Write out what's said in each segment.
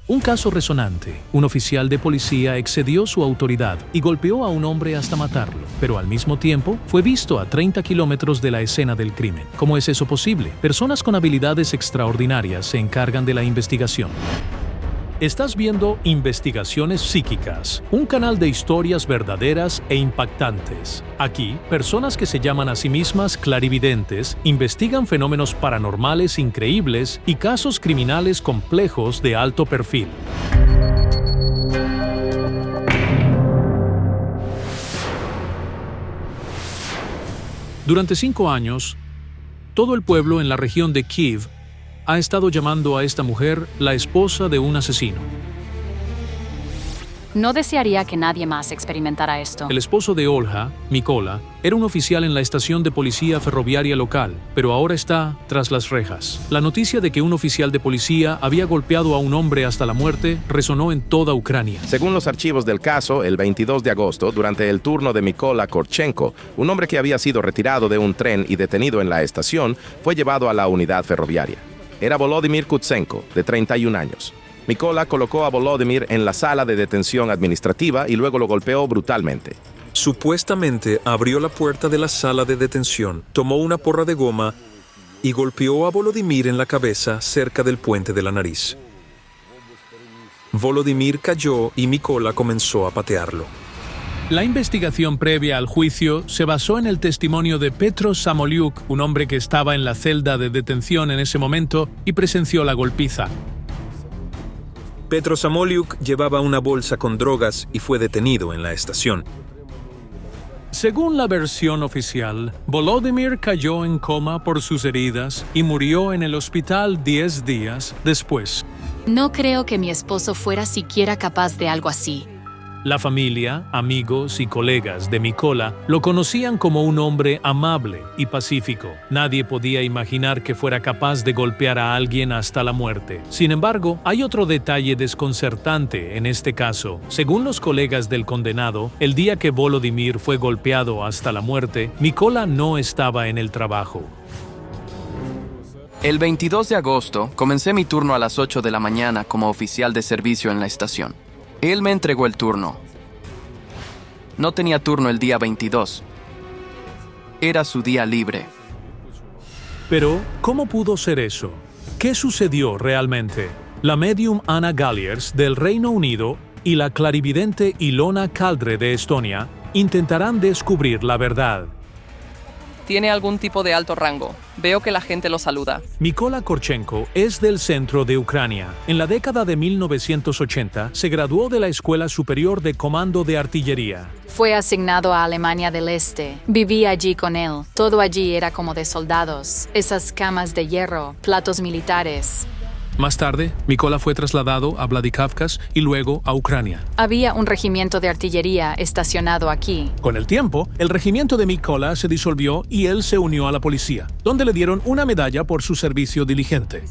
Un caso resonante. Un oficial de policía excedió su autoridad y golpeó a un hombre hasta matarlo, pero al mismo tiempo fue visto a 30 kilómetros de la escena del crimen. ¿Cómo es eso posible? Personas con habilidades extraordinarias se encargan de la investigación. Estás viendo Investigaciones Psíquicas, un canal de historias verdaderas e impactantes. Aquí, personas que se llaman a sí mismas clarividentes investigan fenómenos paranormales increíbles y casos criminales complejos de alto perfil. Durante 5 años, todo el pueblo en la región de Kiev ha estado llamando a esta mujer la esposa de un asesino. No desearía que nadie más experimentara esto. El esposo de Olha, Mykola, era un oficial en la estación de policía ferroviaria local, pero ahora está tras las rejas. La noticia de que un oficial de policía había golpeado a un hombre hasta la muerte resonó en toda Ucrania. Según los archivos del caso, el 22 de agosto, durante el turno de Mykola Korchenko, un hombre que había sido retirado de un tren y detenido en la estación, fue llevado a la unidad ferroviaria. Era Volodymyr Kutsenko, de 31 años. Mykola colocó a Volodymyr en la sala de detención administrativa y luego lo golpeó brutalmente. Supuestamente abrió la puerta de la sala de detención, tomó una porra de goma y golpeó a Volodymyr en la cabeza cerca del puente de la nariz. Volodymyr cayó y Mykola comenzó a patearlo. La investigación previa al juicio se basó en el testimonio de Petro Samoliuk, un hombre que estaba en la celda de detención en ese momento y presenció la golpiza. Petro Samoliuk llevaba una bolsa con drogas y fue detenido en la estación. Según la versión oficial, Volodymyr cayó en coma por sus heridas y murió en el hospital 10 días después. No creo que mi esposo fuera siquiera capaz de algo así. La familia, amigos y colegas de Mykola lo conocían como un hombre amable y pacífico. Nadie podía imaginar que fuera capaz de golpear a alguien hasta la muerte. Sin embargo, hay otro detalle desconcertante en este caso. Según los colegas del condenado, el día que Volodymyr fue golpeado hasta la muerte, Mykola no estaba en el trabajo. El 22 de agosto, comencé mi turno a las 8 de la mañana como oficial de servicio en la estación. Él me entregó el turno. No tenía turno el día 22. Era su día libre. Pero, ¿cómo pudo ser eso? ¿Qué sucedió realmente? La medium Anna Galliers del Reino Unido y la clarividente Ilona Kaldre de Estonia intentarán descubrir la verdad. Tiene algún tipo de alto rango. Veo que la gente lo saluda. Mykola Korchenko es del centro de Ucrania. En la década de 1980 se graduó de la Escuela Superior de Comando de Artillería. Fue asignado a Alemania del Este. Viví allí con él. Todo allí era como de soldados. Esas camas de hierro, platos militares. Más tarde, Mykola fue trasladado a Vladikavkaz y luego a Ucrania. Había un regimiento de artillería estacionado aquí. Con el tiempo, el regimiento de Mykola se disolvió y él se unió a la policía, donde le dieron una medalla por su servicio diligente.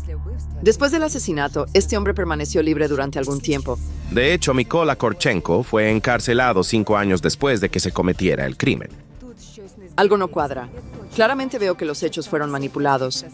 Después del asesinato, este hombre permaneció libre durante algún tiempo. De hecho, Mykola Korchenko fue encarcelado 5 años después de que se cometiera el crimen. Algo no cuadra. Claramente veo que los hechos fueron manipulados.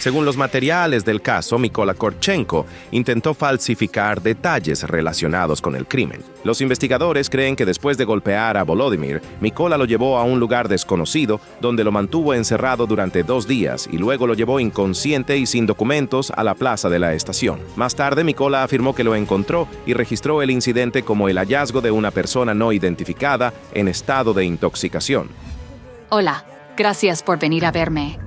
Según los materiales del caso, Mykola Korchenko intentó falsificar detalles relacionados con el crimen. Los investigadores creen que después de golpear a Volodymyr, Mykola lo llevó a un lugar desconocido donde lo mantuvo encerrado durante 2 días y luego lo llevó inconsciente y sin documentos a la plaza de la estación. Más tarde, Mykola afirmó que lo encontró y registró el incidente como el hallazgo de una persona no identificada en estado de intoxicación. Hola, gracias por venir a verme.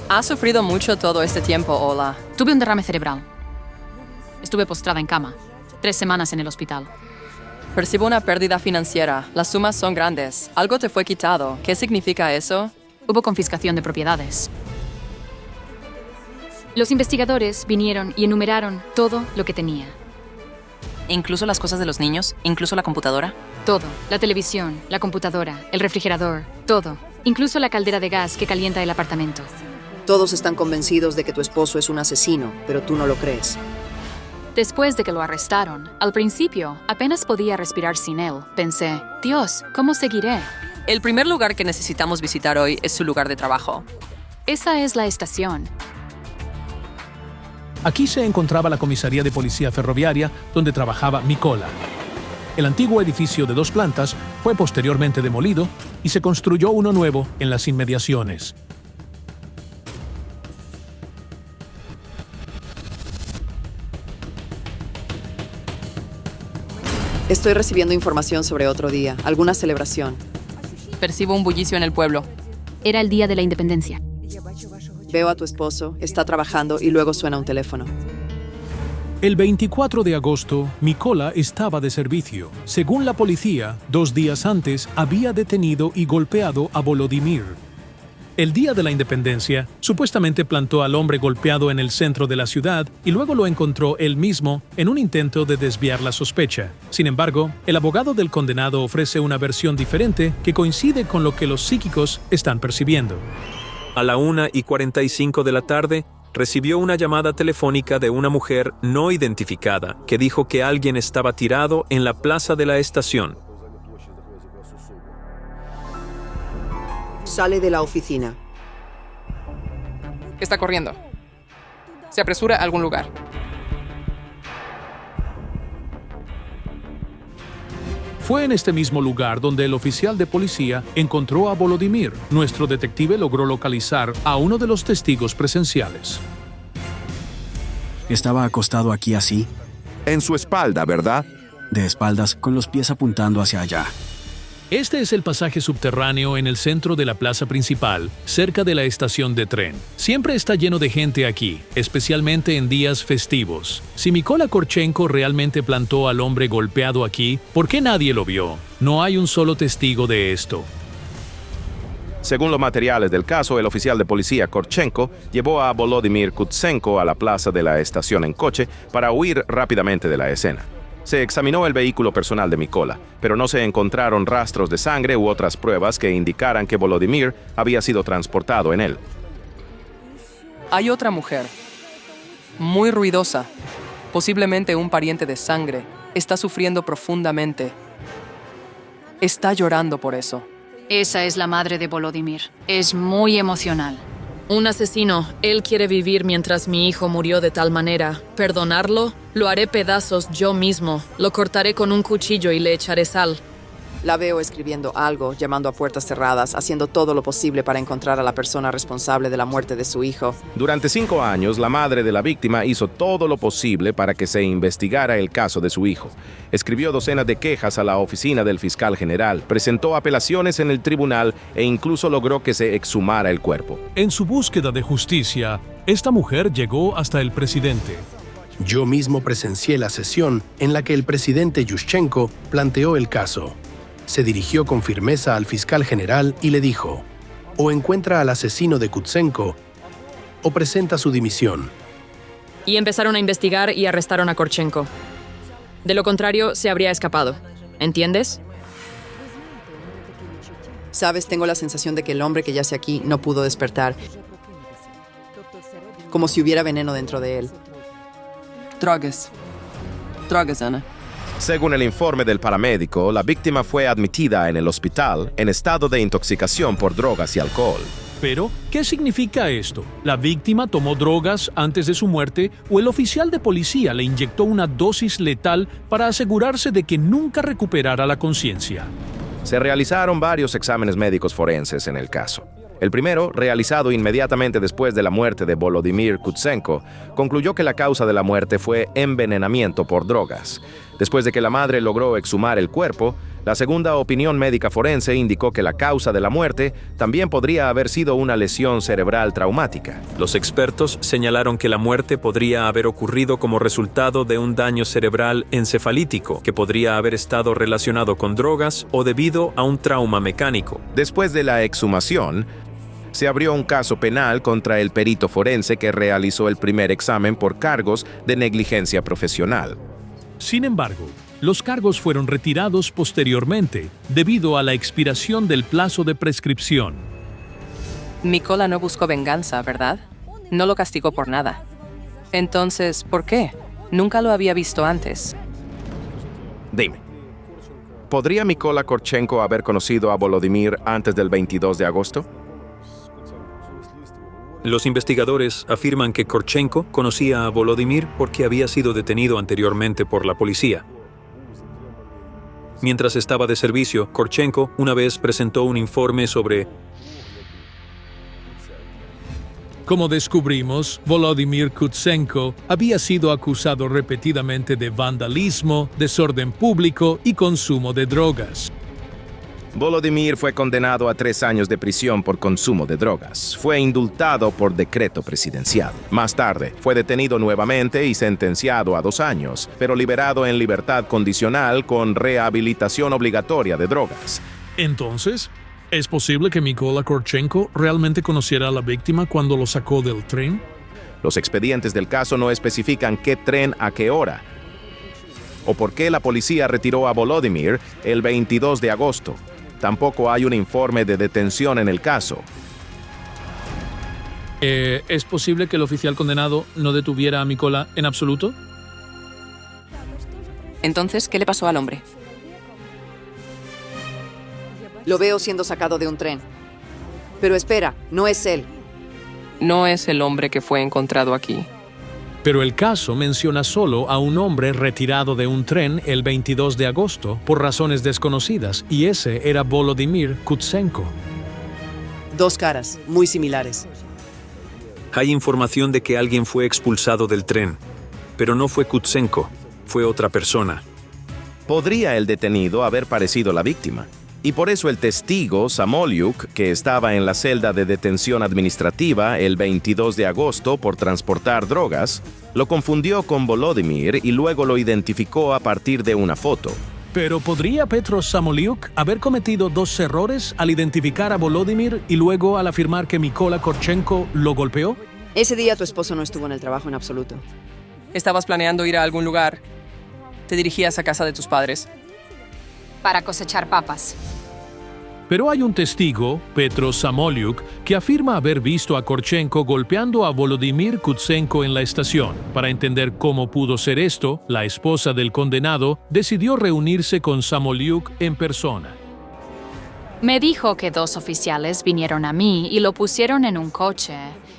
¿Has sufrido mucho todo este tiempo, Ola? Tuve un derrame cerebral. Estuve postrada en cama. 3 semanas en el hospital. Percibo una pérdida financiera. Las sumas son grandes. Algo te fue quitado. ¿Qué significa eso? Hubo confiscación de propiedades. Los investigadores vinieron y enumeraron todo lo que tenía. ¿Incluso las cosas de los niños? ¿Incluso la computadora? Todo. La televisión, la computadora, el refrigerador, todo. Incluso la caldera de gas que calienta el apartamento. Todos están convencidos de que tu esposo es un asesino, pero tú no lo crees. Después de que lo arrestaron, al principio apenas podía respirar sin él. Pensé, Dios, ¿cómo seguiré? El primer lugar que necesitamos visitar hoy es su lugar de trabajo. Esa es la estación. Aquí se encontraba la comisaría de policía ferroviaria donde trabajaba Mikola. El antiguo edificio de 2 plantas fue posteriormente demolido y se construyó uno nuevo en las inmediaciones. Estoy recibiendo información sobre otro día, alguna celebración. Percibo un bullicio en el pueblo. Era el día de la independencia. Veo a tu esposo, está trabajando y luego suena un teléfono. El 24 de agosto, Mikola estaba de servicio. Según la policía, 2 días antes había detenido y golpeado a Volodymyr. El día de la independencia, supuestamente plantó al hombre golpeado en el centro de la ciudad y luego lo encontró él mismo en un intento de desviar la sospecha. Sin embargo, el abogado del condenado ofrece una versión diferente que coincide con lo que los psíquicos están percibiendo. A la 1:45 de la tarde, recibió una llamada telefónica de una mujer no identificada que dijo que alguien estaba tirado en la plaza de la estación. Sale de la oficina. Está corriendo. Se apresura a algún lugar. Fue en este mismo lugar donde el oficial de policía encontró a Volodymyr. Nuestro detective logró localizar a uno de los testigos presenciales. Estaba acostado aquí así, En su espalda, ¿verdad? de espaldas, con los pies apuntando hacia allá. Este es el pasaje subterráneo en el centro de la plaza principal, cerca de la estación de tren. Siempre está lleno de gente aquí, especialmente en días festivos. Si Mikola Korchenko realmente plantó al hombre golpeado aquí, ¿por qué nadie lo vio? No hay un solo testigo de esto. Según los materiales del caso, el oficial de policía Korchenko llevó a Volodymyr Kutsenko a la plaza de la estación en coche para huir rápidamente de la escena. Se examinó el vehículo personal de Mikola, pero no se encontraron rastros de sangre u otras pruebas que indicaran que Volodymyr había sido transportado en él. Hay otra mujer, muy ruidosa, posiblemente un pariente de sangre. Está sufriendo profundamente. Está llorando por eso. Esa es la madre de Volodymyr. Es muy emocional. Un asesino. Él quiere vivir mientras mi hijo murió de tal manera. ¿Perdonarlo? Lo haré pedazos yo mismo. Lo cortaré con un cuchillo y le echaré sal. La veo escribiendo algo, llamando a puertas cerradas, haciendo todo lo posible para encontrar a la persona responsable de la muerte de su hijo. Durante 5 años, la madre de la víctima hizo todo lo posible para que se investigara el caso de su hijo. Escribió docenas de quejas a la oficina del fiscal general, presentó apelaciones en el tribunal e incluso logró que se exhumara el cuerpo. En su búsqueda de justicia, esta mujer llegó hasta el presidente. Yo mismo presencié la sesión en la que el presidente Yushchenko planteó el caso. Se dirigió con firmeza al fiscal general y le dijo: o encuentra al asesino de Kutsenko o presenta su dimisión. Y empezaron a investigar y arrestaron a Korchenko. De lo contrario, se habría escapado. ¿Entiendes? Sabes, tengo la sensación de que el hombre que yace aquí no pudo despertar. Como si hubiera veneno dentro de él. Drogas, Ana. Según el informe del paramédico, la víctima fue admitida en el hospital en estado de intoxicación por drogas y alcohol. Pero, ¿qué significa esto? ¿La víctima tomó drogas antes de su muerte o el oficial de policía le inyectó una dosis letal para asegurarse de que nunca recuperara la conciencia? Se realizaron varios exámenes médicos forenses en el caso. El primero, realizado inmediatamente después de la muerte de Volodymyr Kutsenko, concluyó que la causa de la muerte fue envenenamiento por drogas. Después de que la madre logró exhumar el cuerpo, la segunda opinión médica forense indicó que la causa de la muerte también podría haber sido una lesión cerebral traumática. Los expertos señalaron que la muerte podría haber ocurrido como resultado de un daño cerebral encefalítico, que podría haber estado relacionado con drogas o debido a un trauma mecánico. Después de la exhumación, se abrió un caso penal contra el perito forense que realizó el primer examen por cargos de negligencia profesional. Sin embargo, los cargos fueron retirados posteriormente debido a la expiración del plazo de prescripción. Mikola no buscó venganza, ¿verdad? No lo castigó por nada. Entonces, ¿por qué? Nunca lo había visto antes. Dime, ¿podría Mikola Korchenko haber conocido a Volodymyr antes del 22 de agosto? Los investigadores afirman que Korchenko conocía a Volodymyr porque había sido detenido anteriormente por la policía. Mientras estaba de servicio, Korchenko una vez presentó un informe sobre... Como descubrimos, Volodymyr Kutsenko había sido acusado repetidamente de vandalismo, desorden público y consumo de drogas. Volodymyr fue condenado a 3 años de prisión por consumo de drogas. Fue indultado por decreto presidencial. Más tarde, fue detenido nuevamente y sentenciado a 2 años, pero liberado en libertad condicional con rehabilitación obligatoria de drogas. Entonces, ¿es posible que Mykola Korchenko realmente conociera a la víctima cuando lo sacó del tren? Los expedientes del caso no especifican qué tren a qué hora, o por qué la policía retiró a Volodymyr el 22 de agosto. Tampoco hay un informe de detención en el caso. ¿Es posible que el oficial condenado no detuviera a Mykola en absoluto? Entonces, ¿qué le pasó al hombre? Lo veo siendo sacado de un tren. Pero espera, no es él. No es el hombre que fue encontrado aquí. Pero el caso menciona solo a un hombre retirado de un tren el 22 de agosto por razones desconocidas, y ese era Volodymyr Kutsenko. 2 caras, muy similares. Hay información de que alguien fue expulsado del tren, pero no fue Kutsenko, fue otra persona. ¿Podría el detenido haber parecido la víctima? Y por eso el testigo, Samolyuk, que estaba en la celda de detención administrativa el 22 de agosto por transportar drogas, lo confundió con Volodymyr y luego lo identificó a partir de una foto. Pero ¿podría Petro Samolyuk haber cometido 2 errores al identificar a Volodymyr y luego al afirmar que Mykola Korchenko lo golpeó? Ese día tu esposo no estuvo en el trabajo en absoluto. ¿Estabas planeando ir a algún lugar? ¿Te dirigías a casa de tus padres? Para cosechar papas. Pero hay un testigo, Petro Samolyuk, que afirma haber visto a Korchenko golpeando a Volodymyr Kutsenko en la estación. Para entender cómo pudo ser esto, la esposa del condenado decidió reunirse con Samolyuk en persona. Me dijo que 2 oficiales vinieron a mí y lo pusieron en un coche.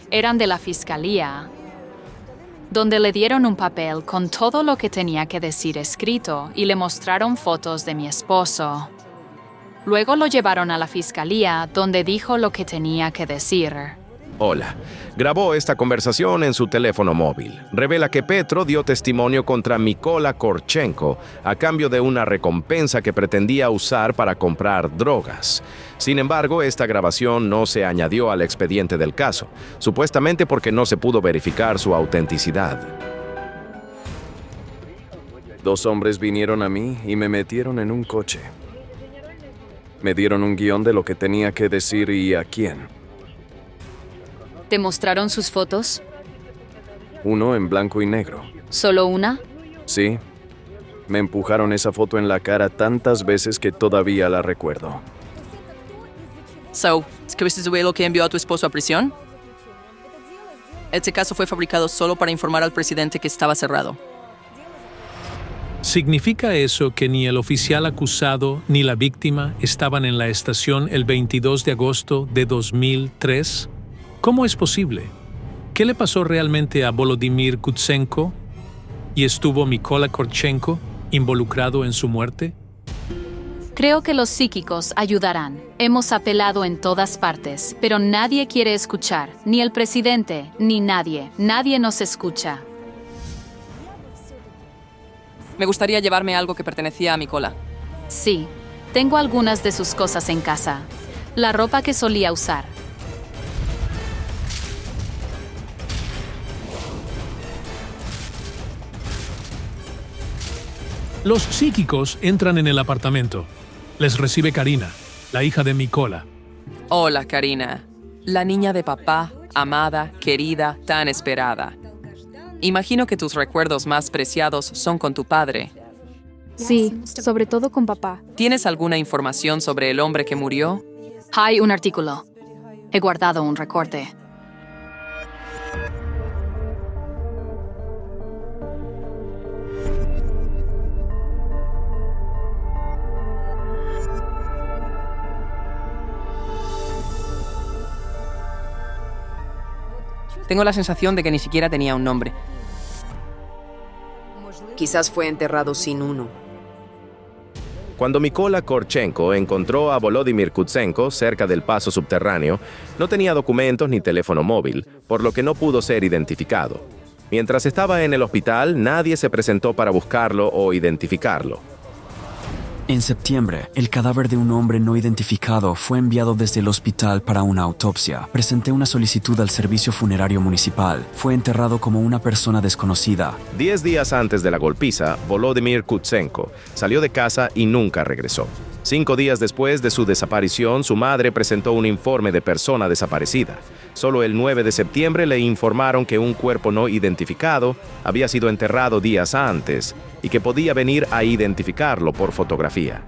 Eran de la fiscalía, donde le dieron un papel con todo lo que tenía que decir escrito y le mostraron fotos de mi esposo. Luego lo llevaron a la fiscalía, donde dijo lo que tenía que decir. Hola. Grabó esta conversación en su teléfono móvil. Revela que Petro dio testimonio contra Mykola Korchenko a cambio de una recompensa que pretendía usar para comprar drogas. Sin embargo, esta grabación no se añadió al expediente del caso, supuestamente porque no se pudo verificar su autenticidad. 2 hombres vinieron a mí y me metieron en un coche. Me dieron un guión de lo que tenía que decir y a quién. ¿Te mostraron sus fotos? Uno en blanco y negro. ¿Solo una? Sí. Me empujaron esa foto en la cara tantas veces que todavía la recuerdo. ¿Escribiste lo que envió a tu esposo a prisión? Este caso fue fabricado solo para informar al presidente que estaba cerrado. ¿Significa eso que ni el oficial acusado ni la víctima estaban en la estación el 22 de agosto de 2003? ¿Cómo es posible? ¿Qué le pasó realmente a Volodymyr Kutsenko? ¿Y estuvo Mykola Korchenko involucrado en su muerte? Creo que los psíquicos ayudarán. Hemos apelado en todas partes, pero nadie quiere escuchar, ni el presidente, ni nadie. Nadie nos escucha. Me gustaría llevarme algo que pertenecía a Mykola. Sí, tengo algunas de sus cosas en casa. La ropa que solía usar. Los psíquicos entran en el apartamento. Les recibe Karina, la hija de Mykola. Hola, Karina. La niña de papá, amada, querida, tan esperada. Imagino que tus recuerdos más preciados son con tu padre. Sí, sobre todo con papá. ¿Tienes alguna información sobre el hombre que murió? Hay un artículo. He guardado un recorte. Tengo la sensación de que ni siquiera tenía un nombre. Quizás fue enterrado sin uno. Cuando Mykola Korchenko encontró a Volodymyr Kutsenko cerca del paso subterráneo, no tenía documentos ni teléfono móvil, por lo que no pudo ser identificado. Mientras estaba en el hospital, nadie se presentó para buscarlo o identificarlo. En septiembre, el cadáver de un hombre no identificado fue enviado desde el hospital para una autopsia. Presenté una solicitud al servicio funerario municipal. Fue enterrado como una persona desconocida. 10 días antes de la golpiza, Volodymyr Kutsenko salió de casa y nunca regresó. 5 días después de su desaparición, su madre presentó un informe de persona desaparecida. Solo el 9 de septiembre le informaron que un cuerpo no identificado había sido enterrado días antes y que podía venir a identificarlo por fotografía.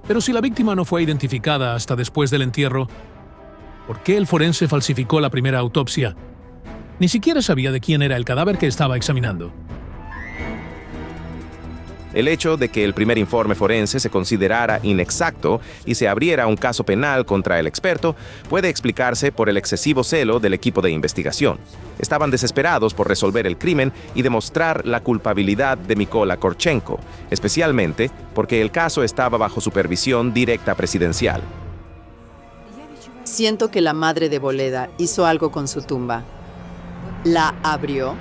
Pero si la víctima no fue identificada hasta después del entierro, ¿por qué el forense falsificó la primera autopsia? Ni siquiera sabía de quién era el cadáver que estaba examinando. El hecho de que el primer informe forense se considerara inexacto y se abriera un caso penal contra el experto puede explicarse por el excesivo celo del equipo de investigación. Estaban desesperados por resolver el crimen y demostrar la culpabilidad de Mykola Korchenko, especialmente porque el caso estaba bajo supervisión directa presidencial. Siento que la madre de Voleda hizo algo con su tumba. ¿La abrió?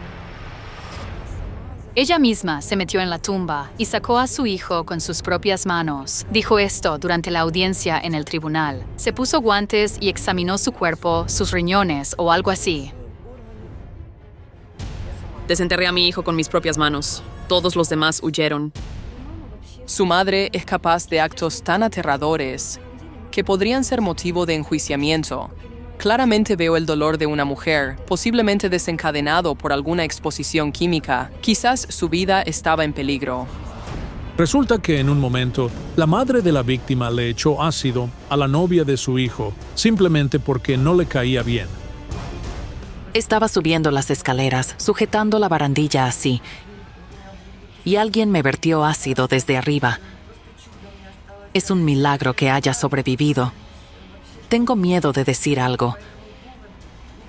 Ella misma se metió en la tumba y sacó a su hijo con sus propias manos. Dijo esto durante la audiencia en el tribunal. Se puso guantes y examinó su cuerpo, sus riñones o algo así. Desenterré a mi hijo con mis propias manos. Todos los demás huyeron. Su madre es capaz de actos tan aterradores que podrían ser motivo de enjuiciamiento. Claramente veo el dolor de una mujer, posiblemente desencadenado por alguna exposición química. Quizás su vida estaba en peligro. Resulta que en un momento, la madre de la víctima le echó ácido a la novia de su hijo, simplemente porque no le caía bien. Estaba subiendo las escaleras, sujetando la barandilla así, y alguien me vertió ácido desde arriba. Es un milagro que haya sobrevivido. Tengo miedo de decir algo.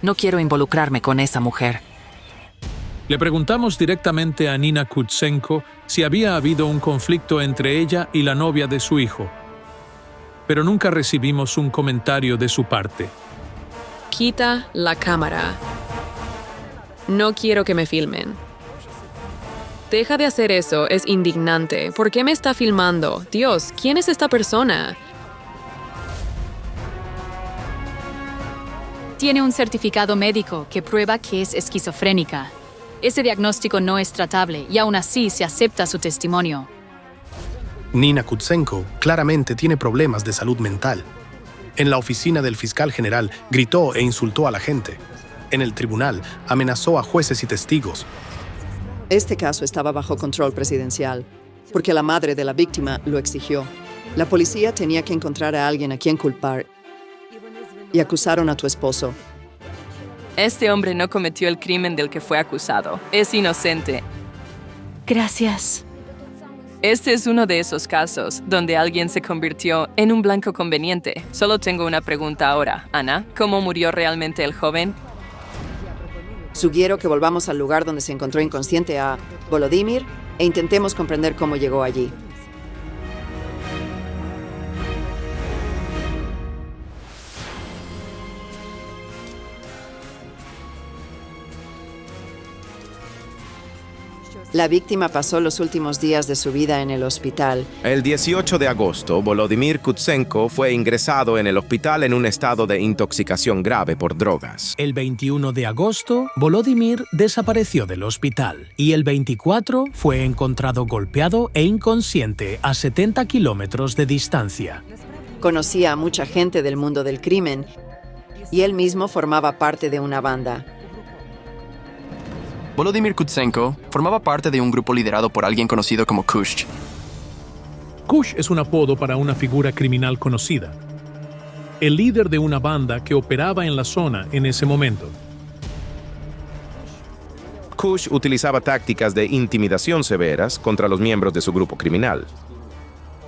No quiero involucrarme con esa mujer. Le preguntamos directamente a Nina Kutsenko si había habido un conflicto entre ella y la novia de su hijo, pero nunca recibimos un comentario de su parte. Quita la cámara. No quiero que me filmen. Deja de hacer eso, es indignante. ¿Por qué me está filmando? Dios, ¿quién es esta persona? Tiene un certificado médico que prueba que es esquizofrénica. Ese diagnóstico no es tratable y aún así se acepta su testimonio. Nina Kutsenko claramente tiene problemas de salud mental. En la oficina del fiscal general gritó e insultó a la gente. En el tribunal amenazó a jueces y testigos. Este caso estaba bajo control presidencial, porque la madre de la víctima lo exigió. La policía tenía que encontrar a alguien a quien culpar y acusaron a tu esposo. Este hombre no cometió el crimen del que fue acusado. Es inocente. Gracias. Este es uno de esos casos donde alguien se convirtió en un blanco conveniente. Solo tengo una pregunta ahora. Ana, ¿cómo murió realmente el joven? Sugiero que volvamos al lugar donde se encontró inconsciente a Volodymyr e intentemos comprender cómo llegó allí. La víctima pasó los últimos días de su vida en el hospital. El 18 de agosto, Volodymyr Kutsenko fue ingresado en el hospital en un estado de intoxicación grave por drogas. El 21 de agosto, Volodymyr desapareció del hospital y el 24 fue encontrado golpeado e inconsciente a 70 kilómetros de distancia. Conocía a mucha gente del mundo del crimen y él mismo formaba parte de una banda. Volodymyr Kutsenko formaba parte de un grupo liderado por alguien conocido como Kush. Kush es un apodo para una figura criminal conocida, el líder de una banda que operaba en la zona en ese momento. Kush utilizaba tácticas de intimidación severas contra los miembros de su grupo criminal.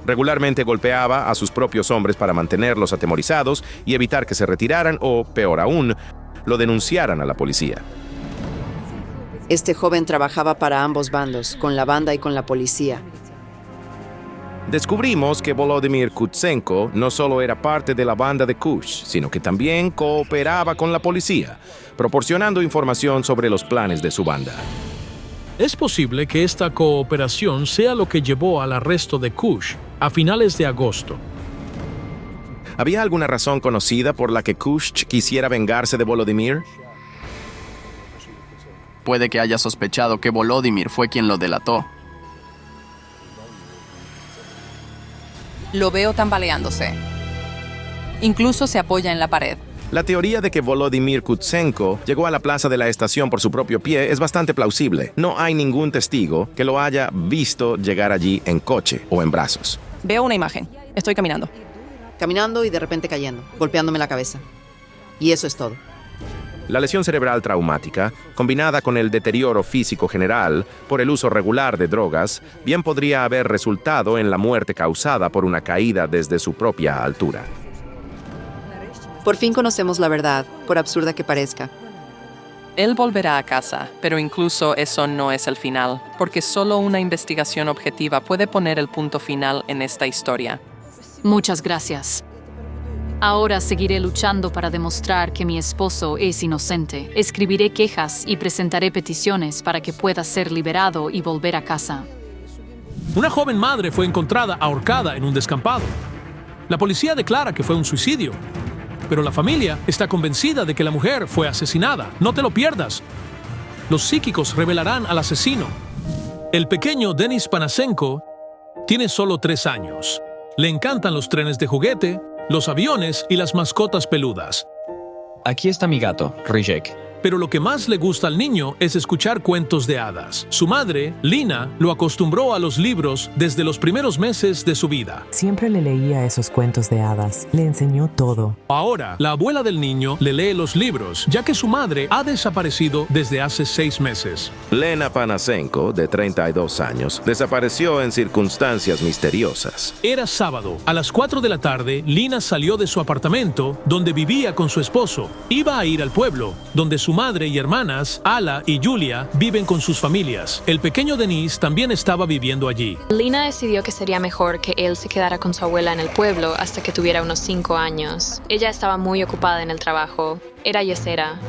Regularmente golpeaba a sus propios hombres para mantenerlos atemorizados y evitar que se retiraran o, peor aún, lo denunciaran a la policía. Este joven trabajaba para ambos bandos, con la banda y con la policía. Descubrimos que Volodymyr Kutsenko no solo era parte de la banda de Kush, sino que también cooperaba con la policía, proporcionando información sobre los planes de su banda. Es posible que esta cooperación sea lo que llevó al arresto de Kush a finales de agosto. ¿Había alguna razón conocida por la que Kush quisiera vengarse de Volodymyr? Puede que haya sospechado que Volodymyr fue quien lo delató. Lo veo tambaleándose. Incluso se apoya en la pared. La teoría de que Volodymyr Kutsenko llegó a la plaza de la estación por su propio pie es bastante plausible. No hay ningún testigo que lo haya visto llegar allí en coche o en brazos. Veo una imagen. Estoy caminando. Caminando y de repente cayendo, golpeándome la cabeza. Y eso es todo. La lesión cerebral traumática, combinada con el deterioro físico general por el uso regular de drogas, bien podría haber resultado en la muerte causada por una caída desde su propia altura. Por fin conocemos la verdad, por absurda que parezca. Él volverá a casa, pero incluso eso no es el final, porque solo una investigación objetiva puede poner el punto final en esta historia. Muchas gracias. Ahora seguiré luchando para demostrar que mi esposo es inocente. Escribiré quejas y presentaré peticiones para que pueda ser liberado y volver a casa. Una joven madre fue encontrada ahorcada en un descampado. La policía declara que fue un suicidio, pero la familia está convencida de que la mujer fue asesinada. No te lo pierdas. Los psíquicos revelarán al asesino. El pequeño Denis Panasenko tiene solo 3 años. Le encantan los trenes de juguete, los aviones y las mascotas peludas. Aquí está mi gato, Rijek. Pero lo que más le gusta al niño es escuchar cuentos de hadas. Su madre, Lina, lo acostumbró a los libros desde los primeros meses de su vida. Siempre le leía esos cuentos de hadas. Le enseñó todo. Ahora, la abuela del niño le lee los libros, ya que su madre ha desaparecido desde hace 6 meses. Lena Panasenko, de 32 años, desapareció en circunstancias misteriosas. Era sábado. A las 4 de la tarde, Lina salió de su apartamento, donde vivía con su esposo. Iba a ir al pueblo, donde su madre y hermanas, Ala y Julia, viven con sus familias. El pequeño Denis también estaba viviendo allí. Lina decidió que sería mejor que él se quedara con su abuela en el pueblo hasta que tuviera unos 5 años. Ella estaba muy ocupada en el trabajo. Era yesera.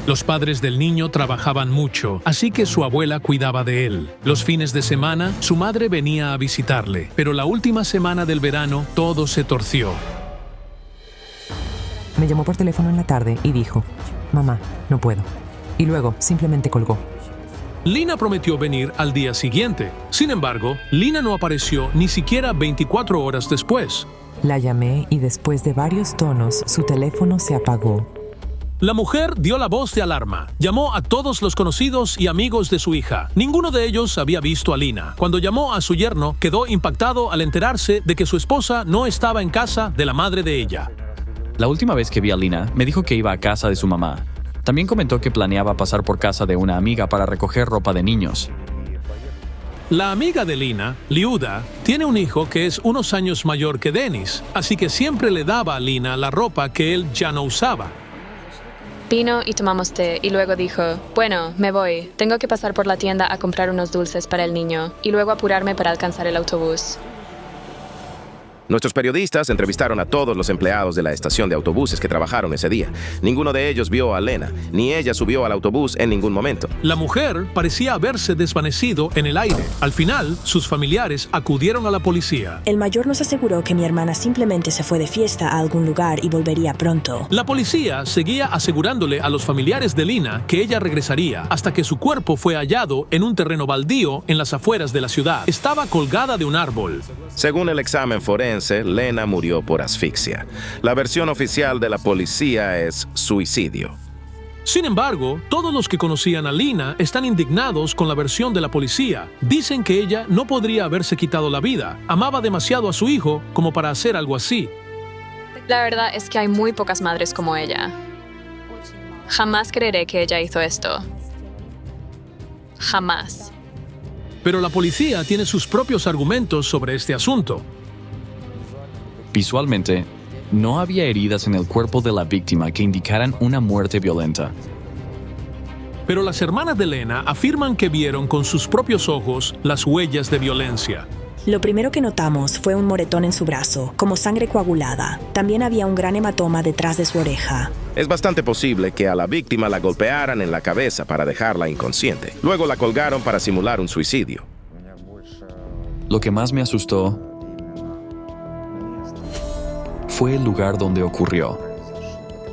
Los padres del niño trabajaban mucho, así que su abuela cuidaba de él. Los fines de semana, su madre venía a visitarle, pero la última semana del verano, todo se torció. Me llamó por teléfono en la tarde y dijo: «Mamá, no puedo». Y luego simplemente colgó. Lina prometió venir al día siguiente. Sin embargo, Lina no apareció ni siquiera 24 horas después. La llamé y después de varios tonos, su teléfono se apagó. La mujer dio la voz de alarma. Llamó a todos los conocidos y amigos de su hija. Ninguno de ellos había visto a Lina. Cuando llamó a su yerno, quedó impactado al enterarse de que su esposa no estaba en casa de la madre de ella. La última vez que vi a Lina, me dijo que iba a casa de su mamá. También comentó que planeaba pasar por casa de una amiga para recoger ropa de niños. La amiga de Lina, Liuda, tiene un hijo que es unos años mayor que Denis, así que siempre le daba a Lina la ropa que él ya no usaba. Vino y tomamos té y luego dijo: «Bueno, me voy. Tengo que pasar por la tienda a comprar unos dulces para el niño y luego apurarme para alcanzar el autobús». Nuestros periodistas entrevistaron a todos los empleados de la estación de autobuses que trabajaron ese día. Ninguno de ellos vio a Lena, ni ella subió al autobús en ningún momento. La mujer parecía haberse desvanecido en el aire. Al final, sus familiares acudieron a la policía. El mayor nos aseguró que mi hermana simplemente se fue de fiesta a algún lugar y volvería pronto. La policía seguía asegurándole a los familiares de Lina que ella regresaría, hasta que su cuerpo fue hallado en un terreno baldío en las afueras de la ciudad. Estaba colgada de un árbol. Según el examen forense, Lena murió por asfixia. La versión oficial de la policía es suicidio. Sin embargo, todos los que conocían a Lina están indignados con la versión de la policía. Dicen que ella no podría haberse quitado la vida. Amaba demasiado a su hijo como para hacer algo así. La verdad es que hay muy pocas madres como ella. Jamás creeré que ella hizo esto. Jamás. Pero la policía tiene sus propios argumentos sobre este asunto. Visualmente, no había heridas en el cuerpo de la víctima que indicaran una muerte violenta. Pero las hermanas de Lena afirman que vieron con sus propios ojos las huellas de violencia. Lo primero que notamos fue un moretón en su brazo, como sangre coagulada. También había un gran hematoma detrás de su oreja. Es bastante posible que a la víctima la golpearan en la cabeza para dejarla inconsciente. Luego la colgaron para simular un suicidio. Lo que más me asustó fue el lugar donde ocurrió.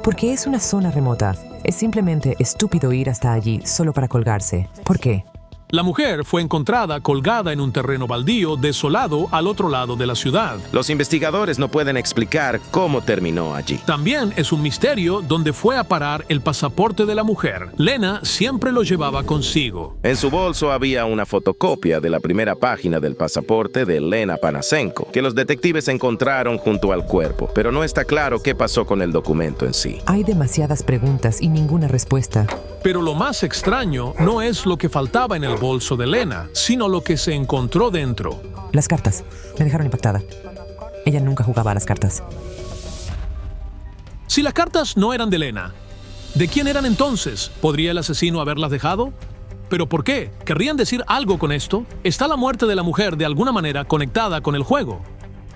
Porque es una zona remota. Es simplemente estúpido ir hasta allí solo para colgarse. ¿Por qué? La mujer fue encontrada colgada en un terreno baldío desolado al otro lado de la ciudad. Los investigadores no pueden explicar cómo terminó allí. También es un misterio dónde fue a parar el pasaporte de la mujer. Lena siempre lo llevaba consigo. En su bolso había una fotocopia de la primera página del pasaporte de Lena Panasenko, que los detectives encontraron junto al cuerpo, pero no está claro qué pasó con el documento en sí. Hay demasiadas preguntas y ninguna respuesta. Pero lo más extraño no es lo que faltaba en el bolso de Lena, sino lo que se encontró dentro. Las cartas. Me dejaron impactada. Ella nunca jugaba a las cartas. Si las cartas no eran de Lena, ¿de quién eran entonces? ¿Podría el asesino haberlas dejado? ¿Pero por qué? ¿Querrían decir algo con esto? ¿Está la muerte de la mujer de alguna manera conectada con el juego?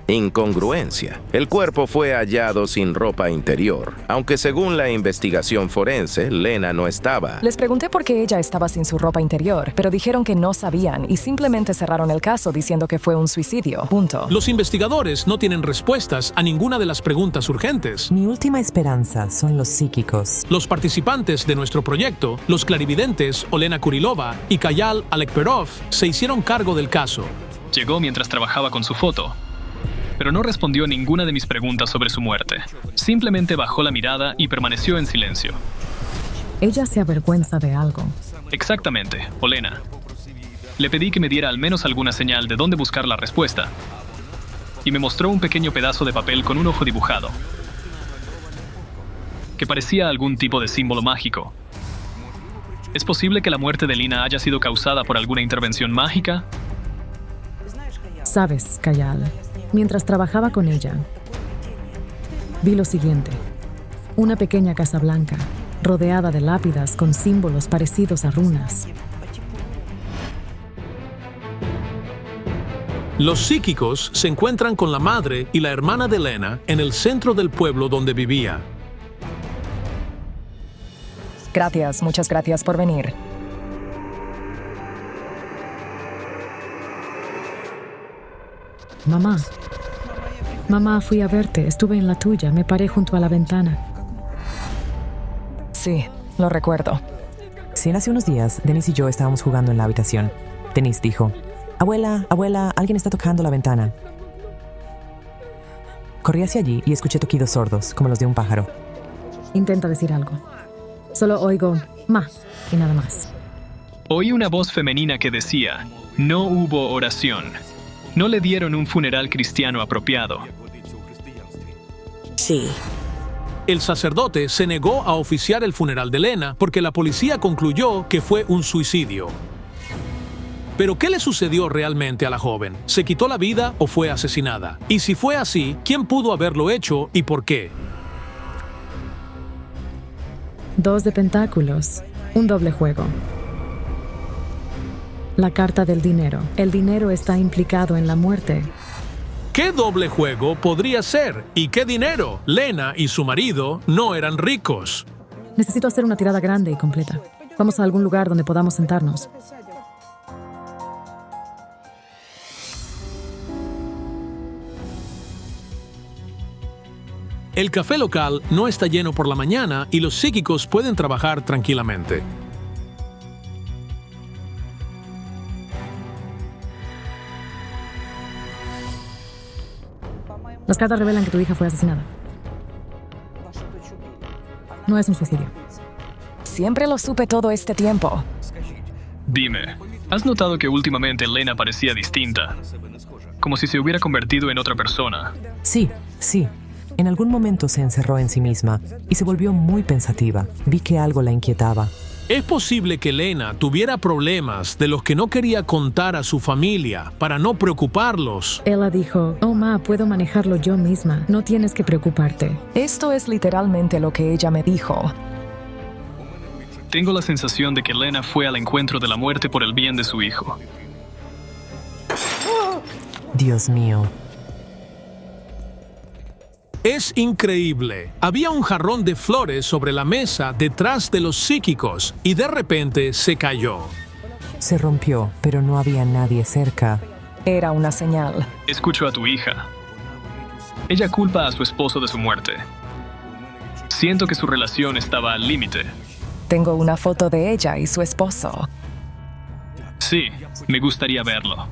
Incongruencia. El cuerpo fue hallado sin ropa interior, aunque según la investigación forense, Lena no estaba. Les pregunté por qué ella estaba sin su ropa interior, pero dijeron que no sabían y simplemente cerraron el caso diciendo que fue un suicidio. Punto. Los investigadores no tienen respuestas a ninguna de las preguntas urgentes. Mi última esperanza son los psíquicos. Los participantes de nuestro proyecto, los clarividentes Olena Kurilova y Kayal Alekperov, se hicieron cargo del caso. Llegó mientras trabajaba con su foto, pero no respondió ninguna de mis preguntas sobre su muerte. Simplemente bajó la mirada y permaneció en silencio. Ella se avergüenza de algo. Exactamente, Olena. Le pedí que me diera al menos alguna señal de dónde buscar la respuesta, y me mostró un pequeño pedazo de papel con un ojo dibujado, que parecía algún tipo de símbolo mágico. ¿Es posible que la muerte de Lina haya sido causada por alguna intervención mágica? Sabes, Kayal, mientras trabajaba con ella, vi lo siguiente. Una pequeña casa blanca, rodeada de lápidas con símbolos parecidos a runas. Los psíquicos se encuentran con la madre y la hermana de Lena en el centro del pueblo donde vivía. Gracias, muchas gracias por venir. Mamá, fui a verte, estuve en la tuya, me paré junto a la ventana. Sí, lo recuerdo. Sí, hace unos días, Denise y yo estábamos jugando en la habitación. Denise dijo, abuela, alguien está tocando la ventana. Corrí hacia allí y escuché toquidos sordos, como los de un pájaro. Intenta decir algo. Solo oigo, ma, y nada más. Oí una voz femenina que decía, no hubo oración. No le dieron un funeral cristiano apropiado. Sí. El sacerdote se negó a oficiar el funeral de Lena porque la policía concluyó que fue un suicidio. ¿Pero qué le sucedió realmente a la joven? ¿Se quitó la vida o fue asesinada? Y si fue así, ¿quién pudo haberlo hecho y por qué? 2 de pentáculos, un doble juego. La carta del dinero. El dinero está implicado en la muerte. ¿Qué doble juego podría ser? ¿Y qué dinero? Lena y su marido no eran ricos. Necesito hacer una tirada grande y completa. Vamos a algún lugar donde podamos sentarnos. El café local no está lleno por la mañana y los psíquicos pueden trabajar tranquilamente. Las cartas revelan que tu hija fue asesinada. No es un suicidio. Siempre lo supe todo este tiempo. Dime, ¿has notado que últimamente Lena parecía distinta? Como si se hubiera convertido en otra persona. Sí. En algún momento se encerró en sí misma y se volvió muy pensativa. Vi que algo la inquietaba. Es posible que Lena tuviera problemas de los que no quería contar a su familia para no preocuparlos. Ella dijo, oh ma, puedo manejarlo yo misma, no tienes que preocuparte. Esto es literalmente lo que ella me dijo. Tengo la sensación de que Lena fue al encuentro de la muerte por el bien de su hijo. Dios mío. Es increíble. Había un jarrón de flores sobre la mesa detrás de los psíquicos y de repente se cayó. Se rompió, pero no había nadie cerca. Era una señal. Escucho a tu hija. Ella culpa a su esposo de su muerte. Siento que su relación estaba al límite. Tengo una foto de ella y su esposo. Sí, me gustaría verlo.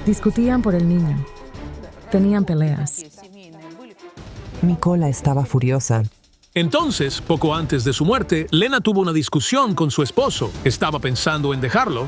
Discutían por el niño. Tenían peleas. Mikola estaba furiosa. Entonces, poco antes de su muerte, Lena tuvo una discusión con su esposo. Estaba pensando en dejarlo.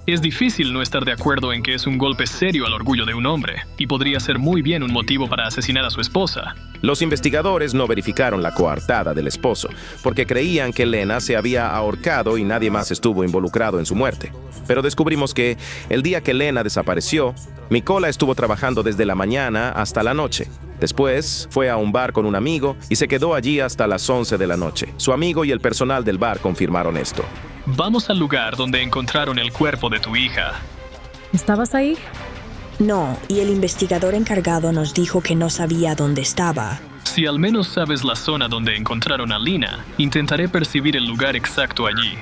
Es difícil no estar de acuerdo en que es un golpe serio al orgullo de un hombre, y podría ser muy bien un motivo para asesinar a su esposa. Los investigadores no verificaron la coartada del esposo, porque creían que Lena se había ahorcado y nadie más estuvo involucrado en su muerte. Pero descubrimos que, el día que Lena desapareció, Mikola estuvo trabajando desde la mañana hasta la noche. Después, fue a un bar con un amigo y se quedó allí hasta las 11 de la noche. Su amigo y el personal del bar confirmaron esto. Vamos al lugar donde encontraron el cuerpo de tu hija. ¿Estabas ahí? No, y el investigador encargado nos dijo que no sabía dónde estaba. Si al menos sabes la zona donde encontraron a Lina, intentaré percibir el lugar exacto allí.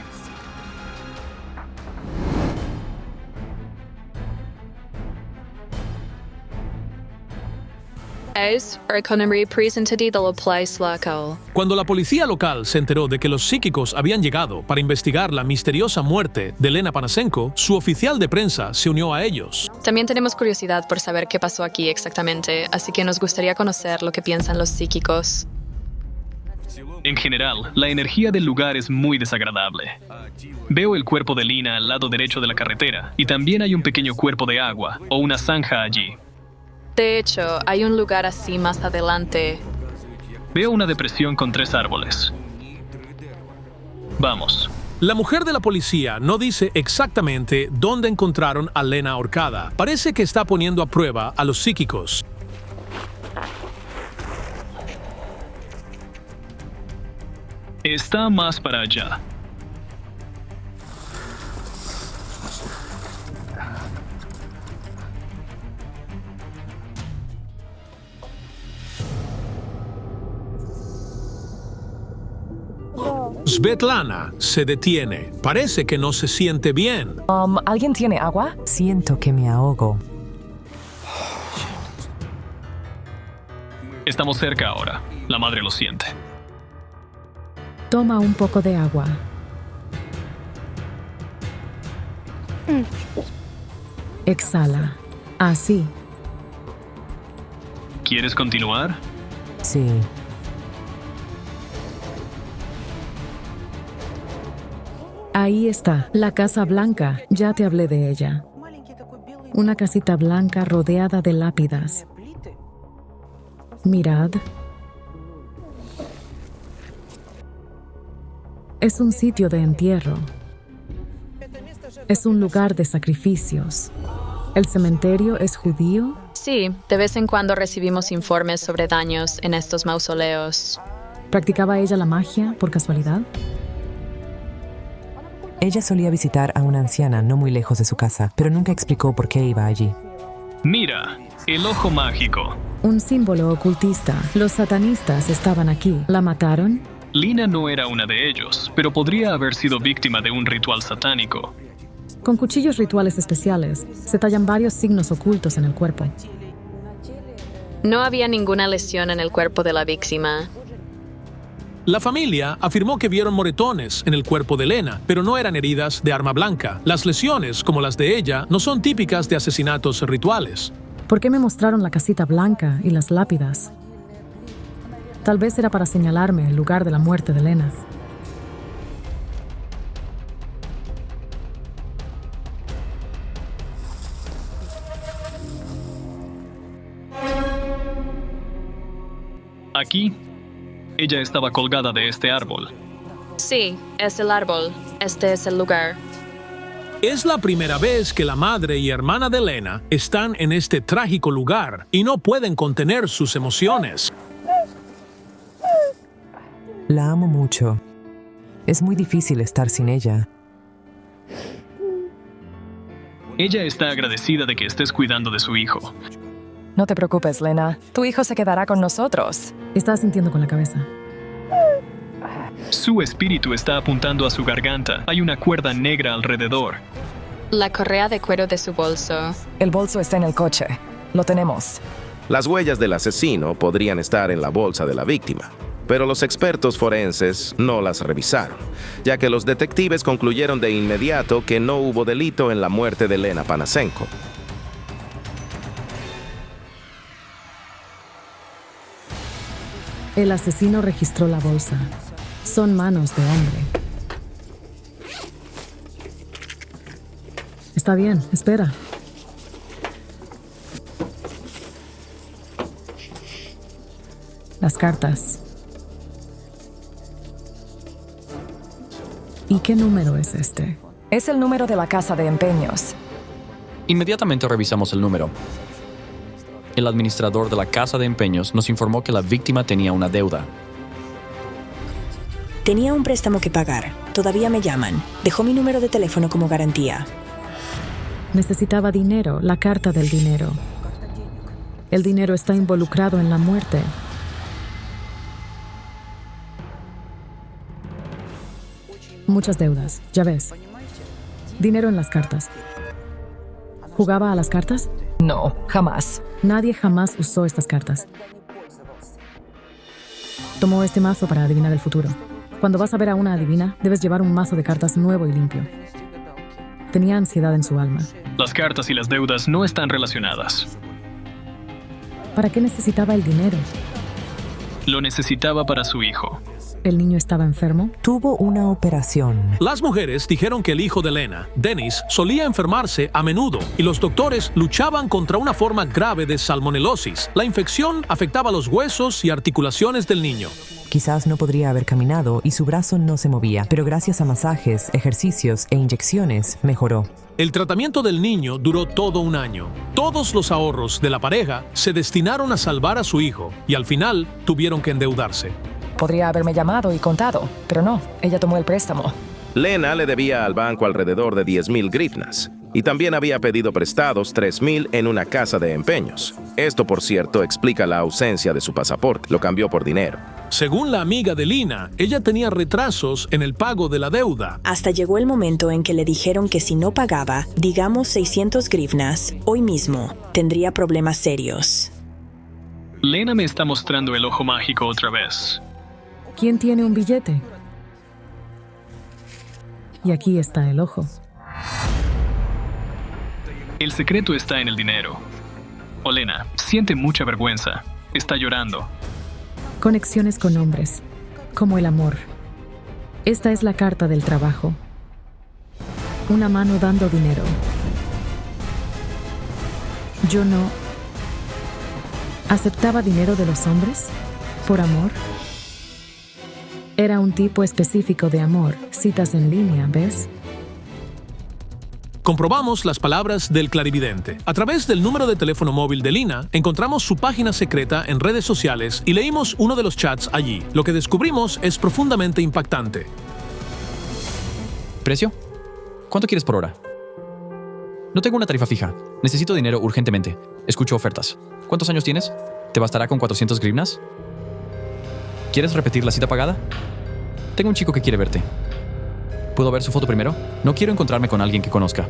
Cuando la policía local se enteró de que los psíquicos habían llegado para investigar la misteriosa muerte de Lena Panasenko, su oficial de prensa se unió a ellos. También tenemos curiosidad por saber qué pasó aquí exactamente, así que nos gustaría conocer lo que piensan los psíquicos. En general, la energía del lugar es muy desagradable. Veo el cuerpo de Lina al lado derecho de la carretera, y también hay un pequeño cuerpo de agua o una zanja allí. De hecho, hay un lugar así más adelante. Veo una depresión con 3 árboles. Vamos. La mujer de la policía no dice exactamente dónde encontraron a Lena ahorcada. Parece que está poniendo a prueba a los psíquicos. Está más para allá. Svetlana se detiene. Parece que no se siente bien. ¿Alguien tiene agua? Siento que me ahogo. Estamos cerca ahora. La madre lo siente. Toma un poco de agua. Exhala. Así. ¿Quieres continuar? Sí. Ahí está, la Casa Blanca. Ya te hablé de ella. Una casita blanca rodeada de lápidas. Mirad. Es un sitio de entierro. Es un lugar de sacrificios. ¿El cementerio es judío? Sí, de vez en cuando recibimos informes sobre daños en estos mausoleos. ¿Practicaba ella la magia por casualidad? Ella solía visitar a una anciana no muy lejos de su casa, pero nunca explicó por qué iba allí. Mira, el ojo mágico. Un símbolo ocultista. Los satanistas estaban aquí. ¿La mataron? Lina no era una de ellos, pero podría haber sido víctima de un ritual satánico. Con cuchillos rituales especiales, se tallan varios signos ocultos en el cuerpo. No había ninguna lesión en el cuerpo de la víctima. La familia afirmó que vieron moretones en el cuerpo de Lena, pero no eran heridas de arma blanca. Las lesiones, como las de ella, no son típicas de asesinatos rituales. ¿Por qué me mostraron la casita blanca y las lápidas? Tal vez era para señalarme el lugar de la muerte de Lena. Aquí, ella estaba colgada de este árbol. Sí, es el árbol. Este es el lugar. Es la primera vez que la madre y hermana de Lena están en este trágico lugar y no pueden contener sus emociones. La amo mucho. Es muy difícil estar sin ella. Ella está agradecida de que estés cuidando de su hijo. No te preocupes, Lena. Tu hijo se quedará con nosotros. Está sintiendo con la cabeza. Su espíritu está apuntando a su garganta. Hay una cuerda negra alrededor. La correa de cuero de su bolso. El bolso está en el coche. Lo tenemos. Las huellas del asesino podrían estar en la bolsa de la víctima, pero los expertos forenses no las revisaron, ya que los detectives concluyeron de inmediato que no hubo delito en la muerte de Lena Panasenko. El asesino registró la bolsa. Son manos de hombre. Está bien, espera. Las cartas. ¿Y qué número es este? Es el número de la casa de empeños. Inmediatamente revisamos el número. El administrador de la casa de empeños nos informó que la víctima tenía una deuda. Tenía un préstamo que pagar. Todavía me llaman. Dejó mi número de teléfono como garantía. Necesitaba dinero, la carta del dinero. El dinero está involucrado en la muerte. Muchas deudas, ya ves. Dinero en las cartas. ¿Jugaba a las cartas? No, jamás. Nadie jamás usó estas cartas. Tomó este mazo para adivinar el futuro. Cuando vas a ver a una adivina, debes llevar un mazo de cartas nuevo y limpio. Tenía ansiedad en su alma. Las cartas y las deudas no están relacionadas. ¿Para qué necesitaba el dinero? Lo necesitaba para su hijo. ¿El niño estaba enfermo? Tuvo una operación. Las mujeres dijeron que el hijo de Lena, Dennis, solía enfermarse a menudo y los doctores luchaban contra una forma grave de salmonelosis. La infección afectaba los huesos y articulaciones del niño. Quizás no podría haber caminado y su brazo no se movía, pero gracias a masajes, ejercicios e inyecciones mejoró. El tratamiento del niño duró todo un año. Todos los ahorros de la pareja se destinaron a salvar a su hijo y al final tuvieron que endeudarse. Podría haberme llamado y contado, pero no, ella tomó el préstamo. Lena le debía al banco alrededor de 10,000 grivnas y también había pedido prestados 3,000 en una casa de empeños. Esto, por cierto, explica la ausencia de su pasaporte. Lo cambió por dinero. Según la amiga de Lina, ella tenía retrasos en el pago de la deuda. Hasta llegó el momento en que le dijeron que si no pagaba, digamos 600 grivnas, hoy mismo, tendría problemas serios. Lena me está mostrando el ojo mágico otra vez. ¿Quién tiene un billete? Y aquí está el ojo. El secreto está en el dinero. Olena siente mucha vergüenza. Está llorando. Conexiones con hombres, como el amor. Esta es la carta del trabajo. Una mano dando dinero. Yo no aceptaba dinero de los hombres por amor. Era un tipo específico de amor. Citas en línea, ¿ves? Comprobamos las palabras del clarividente. A través del número de teléfono móvil de Lina, encontramos su página secreta en redes sociales y leímos uno de los chats allí. Lo que descubrimos es profundamente impactante. ¿Precio? ¿Cuánto quieres por hora? No tengo una tarifa fija. Necesito dinero urgentemente. Escucho ofertas. ¿Cuántos años tienes? ¿Te bastará con 400 grivnas? ¿Quieres repetir la cita pagada? Tengo un chico que quiere verte. ¿Puedo ver su foto primero? No quiero encontrarme con alguien que conozca.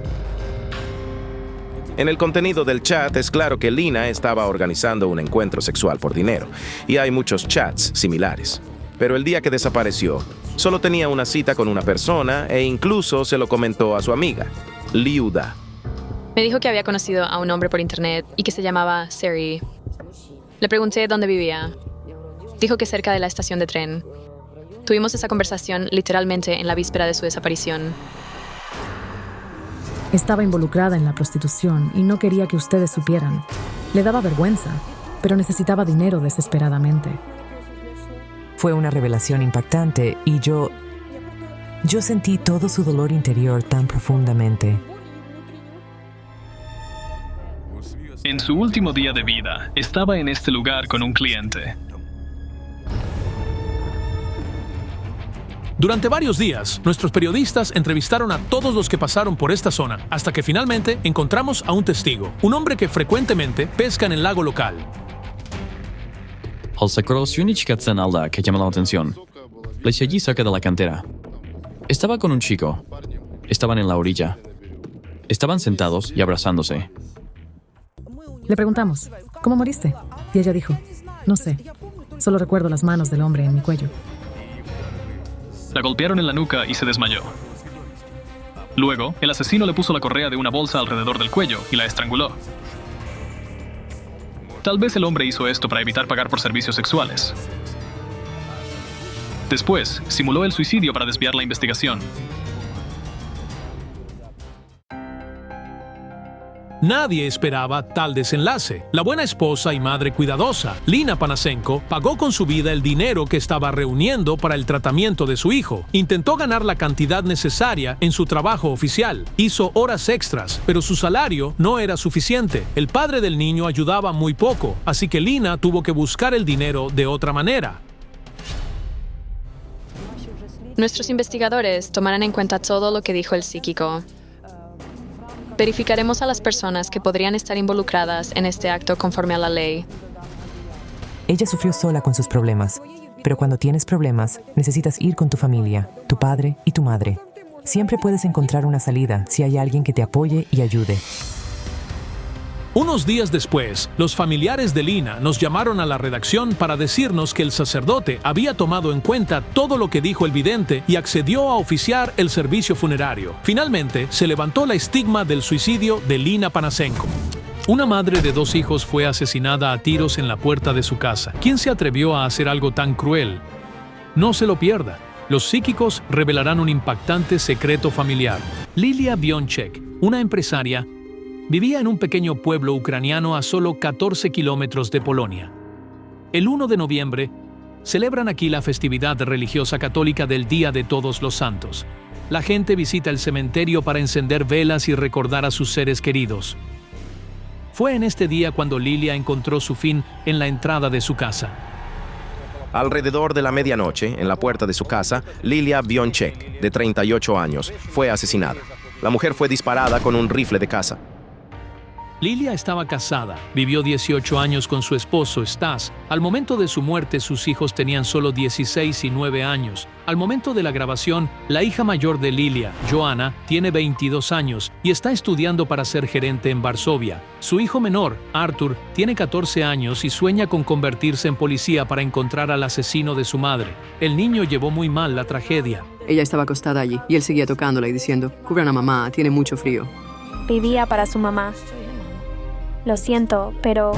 En el contenido del chat es claro que Lina estaba organizando un encuentro sexual por dinero, y hay muchos chats similares. Pero el día que desapareció, solo tenía una cita con una persona e incluso se lo comentó a su amiga, Liuda. Me dijo que había conocido a un hombre por internet y que se llamaba Seri. Le pregunté dónde vivía. Dijo que cerca de la estación de tren. Tuvimos esa conversación literalmente en la víspera de su desaparición. Estaba involucrada en la prostitución y no quería que ustedes supieran. Le daba vergüenza, pero necesitaba dinero desesperadamente. Fue una revelación impactante y yo Yo sentí todo su dolor interior tan profundamente. En su último día de vida, estaba en este lugar con un cliente. Durante varios días, nuestros periodistas entrevistaron a todos los que pasaron por esta zona, hasta que finalmente encontramos a un testigo, un hombre que frecuentemente pesca en el lago local. Al sacar chica Tsanalda que llamó la atención. Le allí cerca de la cantera. Estaba con un chico. Estaban en la orilla. Estaban sentados y abrazándose. Le preguntamos, ¿cómo moriste? Y ella dijo, no sé, solo recuerdo las manos del hombre en mi cuello. La golpearon en la nuca y se desmayó. Luego, el asesino le puso la correa de una bolsa alrededor del cuello y la estranguló. Tal vez el hombre hizo esto para evitar pagar por servicios sexuales. Después, simuló el suicidio para desviar la investigación. Nadie esperaba tal desenlace. La buena esposa y madre cuidadosa, Lina Panasenko, pagó con su vida el dinero que estaba reuniendo para el tratamiento de su hijo. Intentó ganar la cantidad necesaria en su trabajo oficial. Hizo horas extras, pero su salario no era suficiente. El padre del niño ayudaba muy poco, así que Lina tuvo que buscar el dinero de otra manera. Nuestros investigadores tomarán en cuenta todo lo que dijo el psíquico. Verificaremos a las personas que podrían estar involucradas en este acto conforme a la ley. Ella sufrió sola con sus problemas, pero cuando tienes problemas, necesitas ir con tu familia, tu padre y tu madre. Siempre puedes encontrar una salida si hay alguien que te apoye y ayude. Unos días después, los familiares de Lina nos llamaron a la redacción para decirnos que el sacerdote había tomado en cuenta todo lo que dijo el vidente y accedió a oficiar el servicio funerario. Finalmente, se levantó la estigma del suicidio de Lina Panasenko. Una madre de 2 hijos fue asesinada a tiros en la puerta de su casa. ¿Quién se atrevió a hacer algo tan cruel? No se lo pierda. Los psíquicos revelarán un impactante secreto familiar. Lilia Bionchek, una empresaria, vivía en un pequeño pueblo ucraniano a solo 14 kilómetros de Polonia. El 1 de noviembre, celebran aquí la festividad religiosa católica del Día de Todos los Santos. La gente visita el cementerio para encender velas y recordar a sus seres queridos. Fue en este día cuando Lilia encontró su fin en la entrada de su casa. Alrededor de la medianoche, en la puerta de su casa, Lilia Bionchek, de 38 años, fue asesinada. La mujer fue disparada con un rifle de caza. Lilia estaba casada, vivió 18 años con su esposo, Stas. Al momento de su muerte, sus hijos tenían solo 16 y 9 años. Al momento de la grabación, la hija mayor de Lilia, Joanna, tiene 22 años y está estudiando para ser gerente en Varsovia. Su hijo menor, Arthur, tiene 14 años y sueña con convertirse en policía para encontrar al asesino de su madre. El niño llevó muy mal la tragedia. Ella estaba acostada allí y él seguía tocándola y diciendo, cubran a mamá, tiene mucho frío. Vivía para su mamá. Lo siento, pero...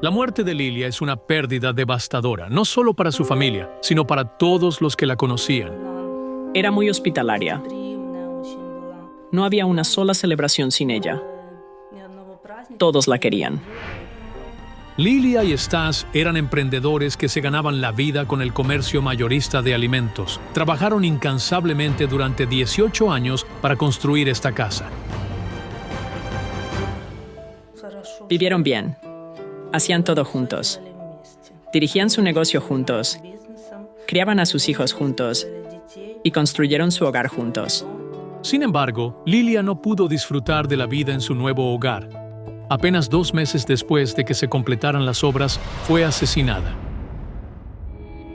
La muerte de Lilia es una pérdida devastadora, no solo para su familia, sino para todos los que la conocían. Era muy hospitalaria. No había una sola celebración sin ella. Todos la querían. Lilia y Stas eran emprendedores que se ganaban la vida con el comercio mayorista de alimentos. Trabajaron incansablemente durante 18 años para construir esta casa. Vivieron bien. Hacían todo juntos. Dirigían su negocio juntos. Criaban a sus hijos juntos. Y construyeron su hogar juntos. Sin embargo, Lilia no pudo disfrutar de la vida en su nuevo hogar. Apenas 2 meses después de que se completaran las obras, fue asesinada.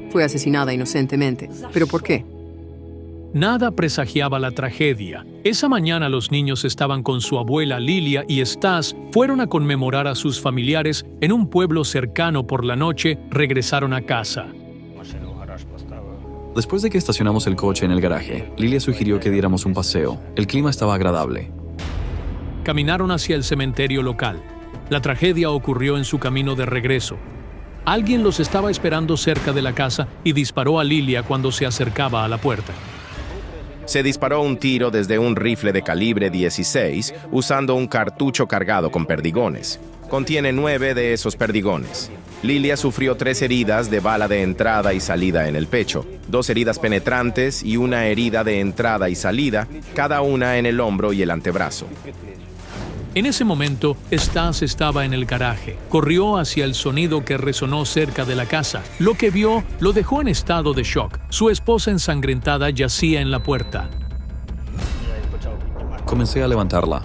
Fue asesinada inocentemente. ¿Pero por qué? Nada presagiaba la tragedia. Esa mañana los niños estaban con su abuela Lilia y Stas, fueron a conmemorar a sus familiares en un pueblo cercano. Por la noche, regresaron a casa. Después de que estacionamos el coche en el garaje, Lilia sugirió que diéramos un paseo. El clima estaba agradable. Caminaron hacia el cementerio local. La tragedia ocurrió en su camino de regreso. Alguien los estaba esperando cerca de la casa y disparó a Lilia cuando se acercaba a la puerta. Se disparó un tiro desde un rifle de calibre 16 usando un cartucho cargado con perdigones. Contiene 9 de esos perdigones. Lilia sufrió 3 heridas de bala de entrada y salida en el pecho, 2 heridas penetrantes y una herida de entrada y salida, cada una en el hombro y el antebrazo. En ese momento, Stas estaba en el garaje. Corrió hacia el sonido que resonó cerca de la casa. Lo que vio lo dejó en estado de shock. Su esposa ensangrentada yacía en la puerta. Comencé a levantarla.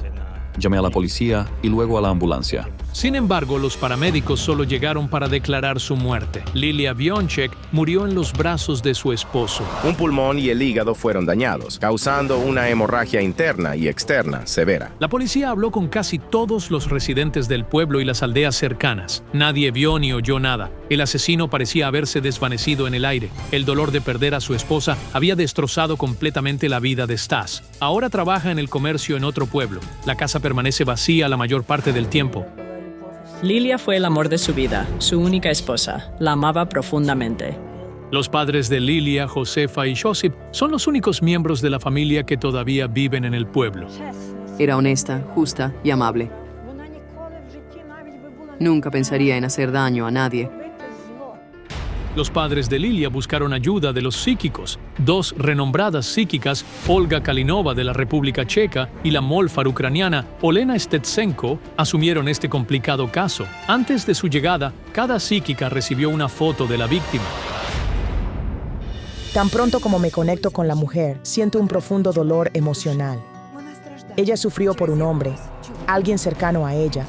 Llamé a la policía y luego a la ambulancia. Sin embargo, los paramédicos solo llegaron para declarar su muerte. Lilia Bionchek murió en los brazos de su esposo. Un pulmón y el hígado fueron dañados, causando una hemorragia interna y externa severa. La policía habló con casi todos los residentes del pueblo y las aldeas cercanas. Nadie vio ni oyó nada. El asesino parecía haberse desvanecido en el aire. El dolor de perder a su esposa había destrozado completamente la vida de Stas. Ahora trabaja en el comercio en otro pueblo. La casa permanece vacía la mayor parte del tiempo. Lilia fue el amor de su vida, su única esposa. La amaba profundamente. Los padres de Lilia, Josefa y Josip son los únicos miembros de la familia que todavía viven en el pueblo. Era honesta, justa y amable. Nunca pensaría en hacer daño a nadie. Los padres de Lilia buscaron ayuda de los psíquicos. 2 renombradas psíquicas, Olga Kalinova de la República Checa y la Molfar ucraniana Olena Stetsenko, asumieron este complicado caso. Antes de su llegada, cada psíquica recibió una foto de la víctima. Tan pronto como me conecto con la mujer, siento un profundo dolor emocional. Ella sufrió por un hombre, alguien cercano a ella.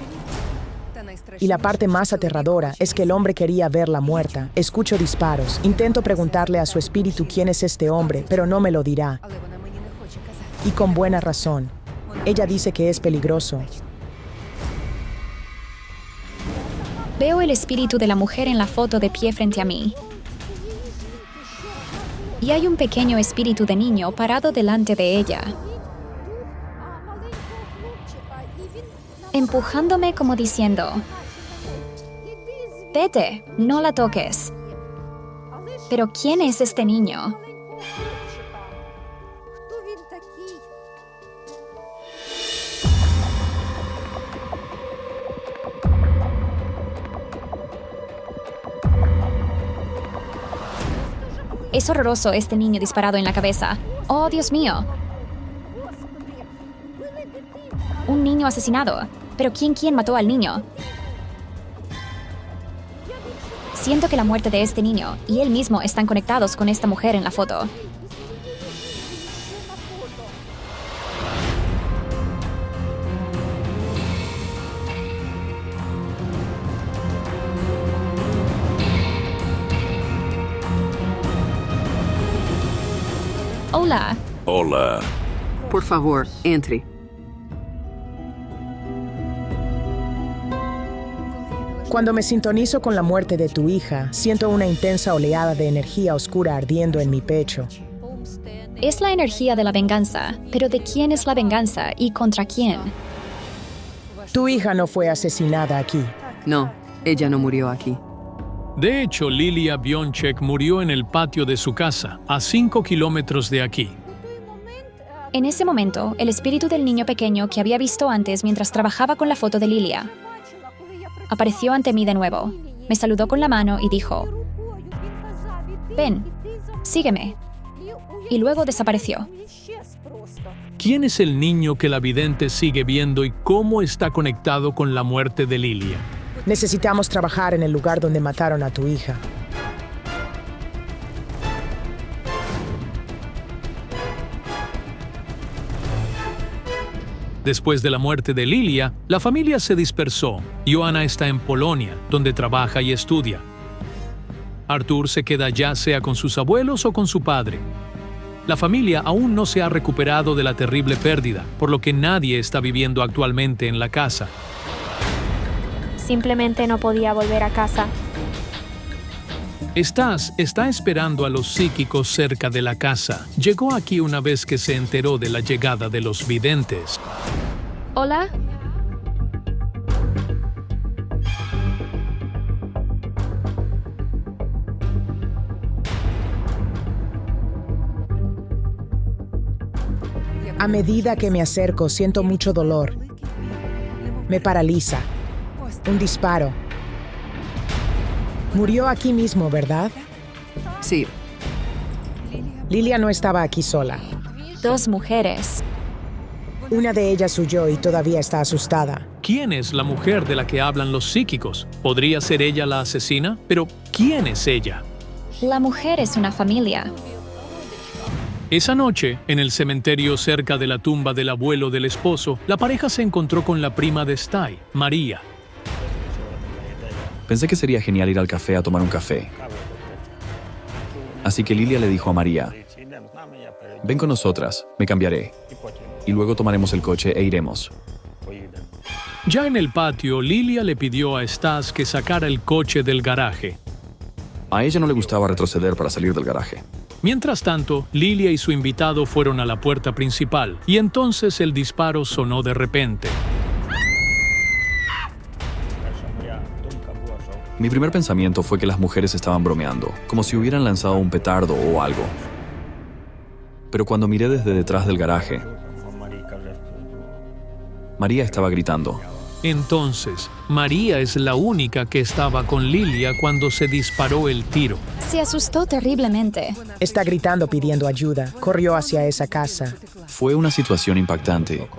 Y la parte más aterradora es que el hombre quería verla muerta. Escucho disparos. Intento preguntarle a su espíritu quién es este hombre, pero no me lo dirá. Y con buena razón. Ella dice que es peligroso. Veo el espíritu de la mujer en la foto de pie frente a mí. Y hay un pequeño espíritu de niño parado delante de ella, empujándome como diciendo: «Vete, no la toques». Pero ¿quién es este niño? Es horroroso este niño disparado en la cabeza. ¡Oh, Dios mío! Un niño asesinado. ¿Pero quién mató al niño? Siento que la muerte de este niño y él mismo están conectados con esta mujer en la foto. Hola. Hola. Por favor, entre. Cuando me sintonizo con la muerte de tu hija, siento una intensa oleada de energía oscura ardiendo en mi pecho. Es la energía de la venganza, pero ¿de quién es la venganza y contra quién? Tu hija no fue asesinada aquí. No, ella no murió aquí. De hecho, Lilia Bionchek murió en el patio de su casa, a 5 kilómetros de aquí. En ese momento, el espíritu del niño pequeño que había visto antes mientras trabajaba con la foto de Lilia apareció ante mí de nuevo. Me saludó con la mano y dijo: «Ven, sígueme». Y luego desapareció. ¿Quién es el niño que la vidente sigue viendo y cómo está conectado con la muerte de Lilia? Necesitamos trabajar en el lugar donde mataron a tu hija. Después de la muerte de Lilia, la familia se dispersó. Joanna está en Polonia, donde trabaja y estudia. Artur se queda ya sea con sus abuelos o con su padre. La familia aún no se ha recuperado de la terrible pérdida, por lo que nadie está viviendo actualmente en la casa. Simplemente no podía volver a casa. Stas está esperando a los psíquicos cerca de la casa. Llegó aquí una vez que se enteró de la llegada de los videntes. ¿Hola? A medida que me acerco, siento mucho dolor. Me paraliza. Un disparo. Murió aquí mismo, ¿verdad? Sí. Lilia no estaba aquí sola. 2 mujeres. Una de ellas huyó y todavía está asustada. ¿Quién es la mujer de la que hablan los psíquicos? ¿Podría ser ella la asesina? Pero ¿quién es ella? La mujer es una familia. Esa noche, en el cementerio cerca de la tumba del abuelo del esposo, la pareja se encontró con la prima de Stai, María. Pensé que sería genial ir al café a tomar un café. Así que Lilia le dijo a María, ven con nosotras, me cambiaré. Y luego tomaremos el coche e iremos. Ya en el patio, Lilia le pidió a Stas que sacara el coche del garaje. A ella no le gustaba retroceder para salir del garaje. Mientras tanto, Lilia y su invitado fueron a la puerta principal, y entonces el disparo sonó de repente. Mi primer pensamiento fue que las mujeres estaban bromeando, como si hubieran lanzado un petardo o algo. Pero cuando miré desde detrás del garaje, María estaba gritando. Entonces, María es la única que estaba con Lilia cuando se disparó el tiro. Se asustó terriblemente. Está gritando pidiendo ayuda. Corrió hacia esa casa. Fue una situación impactante.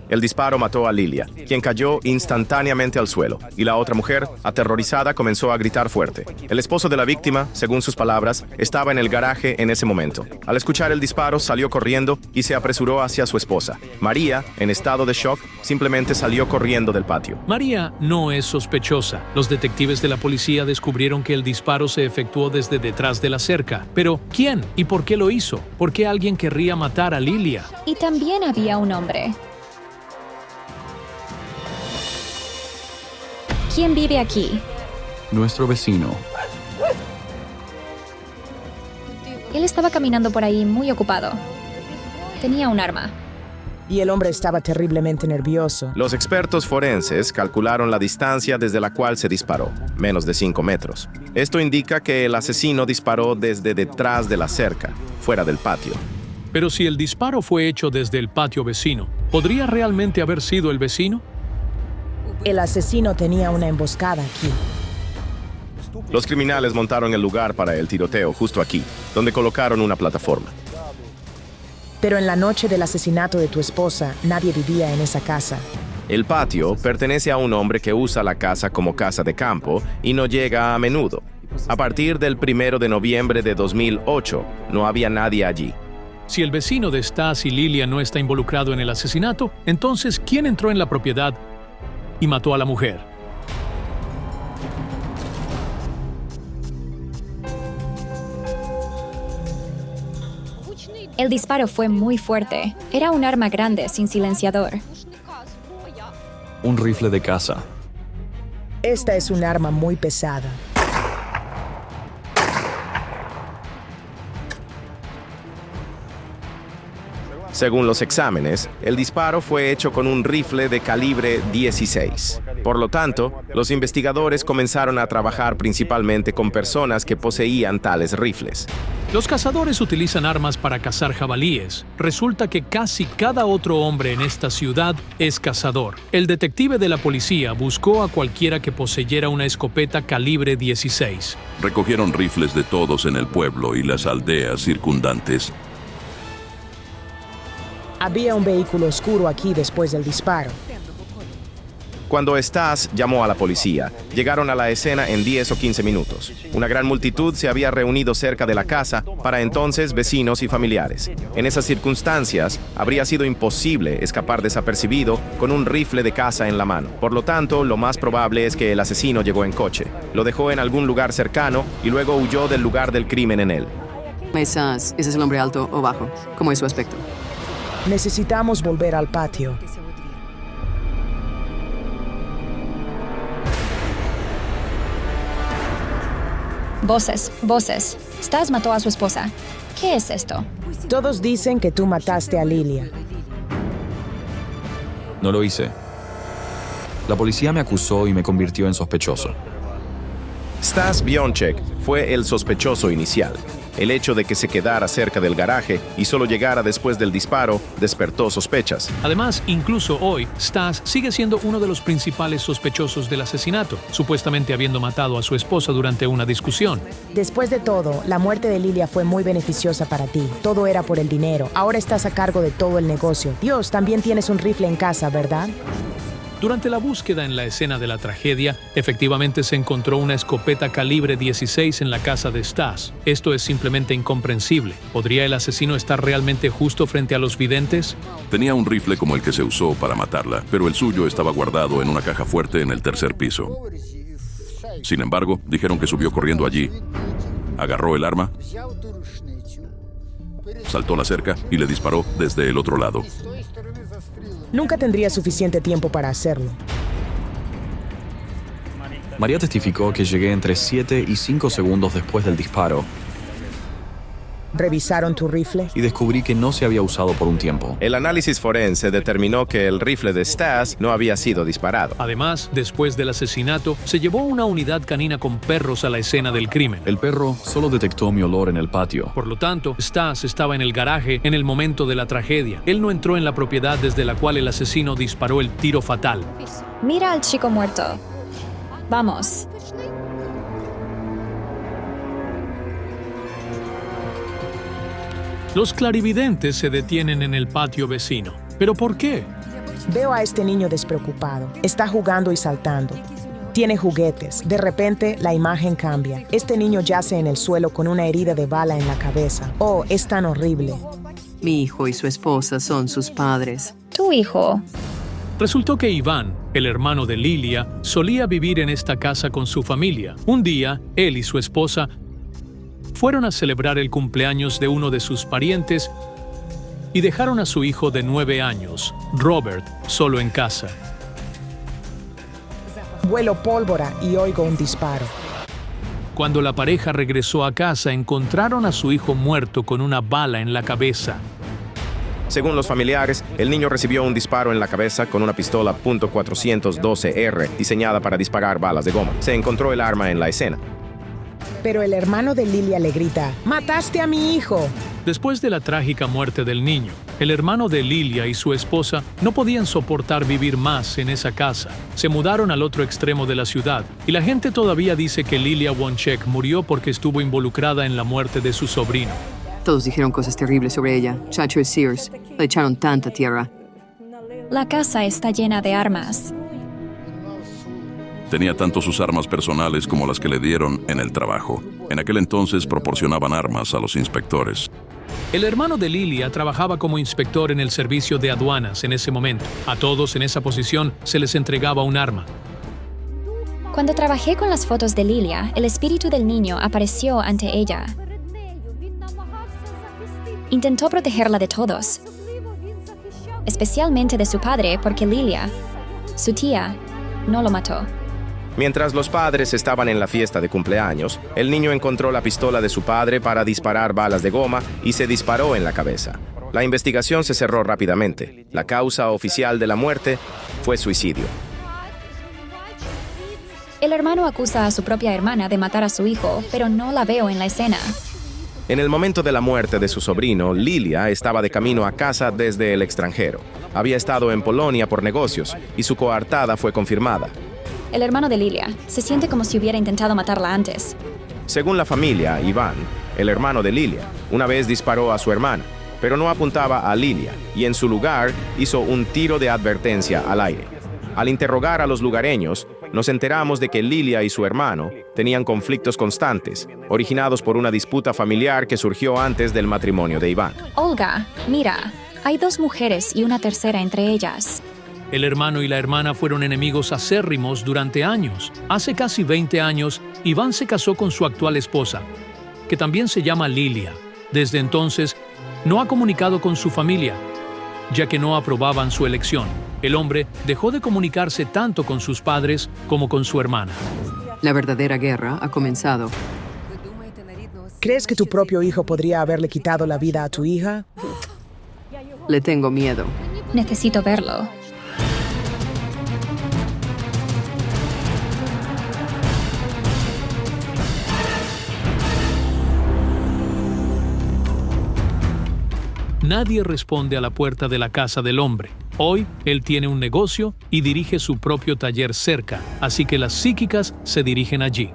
El disparo mató a Lilia, quien cayó instantáneamente al suelo, y la otra mujer, aterrorizada, comenzó a gritar fuerte. El esposo de la víctima, según sus palabras, estaba en el garaje en ese momento. Al escuchar el disparo, salió corriendo y se apresuró hacia su esposa. María, en estado de shock, simplemente salió corriendo del patio. María no es sospechosa. Los detectives de la policía descubrieron que el disparo se efectuó desde detrás de la cerca. Pero, ¿quién y por qué lo hizo? ¿Por qué alguien querría matar a Lilia? Y también había un hombre. ¿Quién vive aquí? Nuestro vecino. Él estaba caminando por ahí muy ocupado. Tenía un arma. Y el hombre estaba terriblemente nervioso. Los expertos forenses calcularon la distancia desde la cual se disparó, menos de 5 metros. Esto indica que el asesino disparó desde detrás de la cerca, fuera del patio. Pero si el disparo fue hecho desde el patio vecino, ¿podría realmente haber sido el vecino? El asesino tenía una emboscada aquí. Los criminales montaron el lugar para el tiroteo justo aquí, donde colocaron una plataforma. Pero en la noche del asesinato de tu esposa, nadie vivía en esa casa. El patio pertenece a un hombre que usa la casa como casa de campo y no llega a menudo. A partir del 1 de noviembre de 2008, no había nadie allí. Si el vecino de Stas y Lilia no está involucrado en el asesinato, entonces, ¿quién entró en la propiedad y mató a la mujer? El disparo fue muy fuerte. Era un arma grande sin silenciador. Un rifle de caza. Esta es un arma muy pesada. Según los exámenes, el disparo fue hecho con un rifle de calibre 16. Por lo tanto, los investigadores comenzaron a trabajar principalmente con personas que poseían tales rifles. Los cazadores utilizan armas para cazar jabalíes. Resulta que casi cada otro hombre en esta ciudad es cazador. El detective de la policía buscó a cualquiera que poseyera una escopeta calibre 16. Recogieron rifles de todos en el pueblo y las aldeas circundantes. Había un vehículo oscuro aquí después del disparo. Cuando Stas llamó a la policía, llegaron a la escena en 10 o 15 minutos. Una gran multitud se había reunido cerca de la casa, para entonces vecinos y familiares. En esas circunstancias, habría sido imposible escapar desapercibido con un rifle de caza en la mano. Por lo tanto, lo más probable es que el asesino llegó en coche, lo dejó en algún lugar cercano y luego huyó del lugar del crimen en él. ¿Ese es el hombre alto o bajo? ¿Cómo es su aspecto? Necesitamos volver al patio. Voces. Stas mató a su esposa. ¿Qué es esto? Todos dicen que tú mataste a Lilia. No lo hice. La policía me acusó y me convirtió en sospechoso. Stas Bionczek fue el sospechoso inicial. El hecho de que se quedara cerca del garaje y solo llegara después del disparo despertó sospechas. Además, incluso hoy, Stas sigue siendo uno de los principales sospechosos del asesinato, supuestamente habiendo matado a su esposa durante una discusión. Después de todo, la muerte de Lilia fue muy beneficiosa para ti. Todo era por el dinero. Ahora estás a cargo de todo el negocio. Dios, también tienes un rifle en casa, ¿verdad? Durante la búsqueda en la escena de la tragedia, efectivamente se encontró una escopeta calibre 16 en la casa de Stas. Esto es simplemente incomprensible. ¿Podría el asesino estar realmente justo frente a los videntes? Tenía un rifle como el que se usó para matarla, pero el suyo estaba guardado en una caja fuerte en el tercer piso. Sin embargo, dijeron que subió corriendo allí, agarró el arma, saltó la cerca y le disparó desde el otro lado. Nunca tendría suficiente tiempo para hacerlo. María testificó que llegué entre 7 y 5 segundos después del disparo ¿Revisaron tu rifle? y descubrí que no se había usado por un tiempo. El análisis forense determinó que el rifle de Stas no había sido disparado. Además, después del asesinato, se llevó una unidad canina con perros a la escena del crimen. El perro solo detectó mi olor en el patio. Por lo tanto, Stas estaba en el garaje en el momento de la tragedia. Él no entró en la propiedad desde la cual el asesino disparó el tiro fatal. Mira al chico muerto. Vamos. Los clarividentes se detienen en el patio vecino. ¿Pero por qué? Veo a este niño despreocupado. Está jugando y saltando. Tiene juguetes. De repente, la imagen cambia. Este niño yace en el suelo con una herida de bala en la cabeza. Oh, es tan horrible. Mi hijo y su esposa son sus padres. Tu hijo. Resultó que Iván, el hermano de Lilia, solía vivir en esta casa con su familia. Un día, él y su esposa fueron a celebrar el cumpleaños de uno de sus parientes y dejaron a su hijo de 9 años, Robert, solo en casa. Vuelo pólvora y oigo un disparo. Cuando la pareja regresó a casa, encontraron a su hijo muerto con una bala en la cabeza. Según los familiares, el niño recibió un disparo en la cabeza con una pistola .412R diseñada para disparar balas de goma. Se encontró el arma en la escena. Pero el hermano de Lilia le grita, ¡mataste a mi hijo! Después de la trágica muerte del niño, el hermano de Lilia y su esposa no podían soportar vivir más en esa casa. Se mudaron al otro extremo de la ciudad y la gente todavía dice que Lilia Wonchek murió porque estuvo involucrada en la muerte de su sobrino. Todos dijeron cosas terribles sobre ella. Chacho y Sears le echaron tanta tierra. La casa está llena de armas. Tenía tanto sus armas personales como las que le dieron en el trabajo. En aquel entonces proporcionaban armas a los inspectores. El hermano de Lilia trabajaba como inspector en el servicio de aduanas en ese momento. A todos en esa posición se les entregaba un arma. Cuando trabajé con las fotos de Lilia, el espíritu del niño apareció ante ella. Intentó protegerla de todos, especialmente de su padre, porque Lilia, su tía, no lo mató. Mientras los padres estaban en la fiesta de cumpleaños, el niño encontró la pistola de su padre para disparar balas de goma y se disparó en la cabeza. La investigación se cerró rápidamente. La causa oficial de la muerte fue suicidio. El hermano acusa a su propia hermana de matar a su hijo, pero no la veo en la escena. En el momento de la muerte de su sobrino, Lilia estaba de camino a casa desde el extranjero. Había estado en Polonia por negocios y su coartada fue confirmada. El hermano de Lilia se siente como si hubiera intentado matarla antes. Según la familia, Iván, el hermano de Lilia, una vez disparó a su hermana, pero no apuntaba a Lilia y en su lugar hizo un tiro de advertencia al aire. Al interrogar a los lugareños, nos enteramos de que Lilia y su hermano tenían conflictos constantes, originados por una disputa familiar que surgió antes del matrimonio de Iván. Olga, mira, hay 2 mujeres y una tercera entre ellas. El hermano y la hermana fueron enemigos acérrimos durante años. Hace casi 20 años, Iván se casó con su actual esposa, que también se llama Lilia. Desde entonces, no ha comunicado con su familia, ya que no aprobaban su elección. El hombre dejó de comunicarse tanto con sus padres como con su hermana. La verdadera guerra ha comenzado. ¿Crees que tu propio hijo podría haberle quitado la vida a tu hija? Le tengo miedo. Necesito verlo. nadie responde a la puerta de la casa del hombre. Hoy, él tiene un negocio y dirige su propio taller cerca, así que las psíquicas se dirigen allí.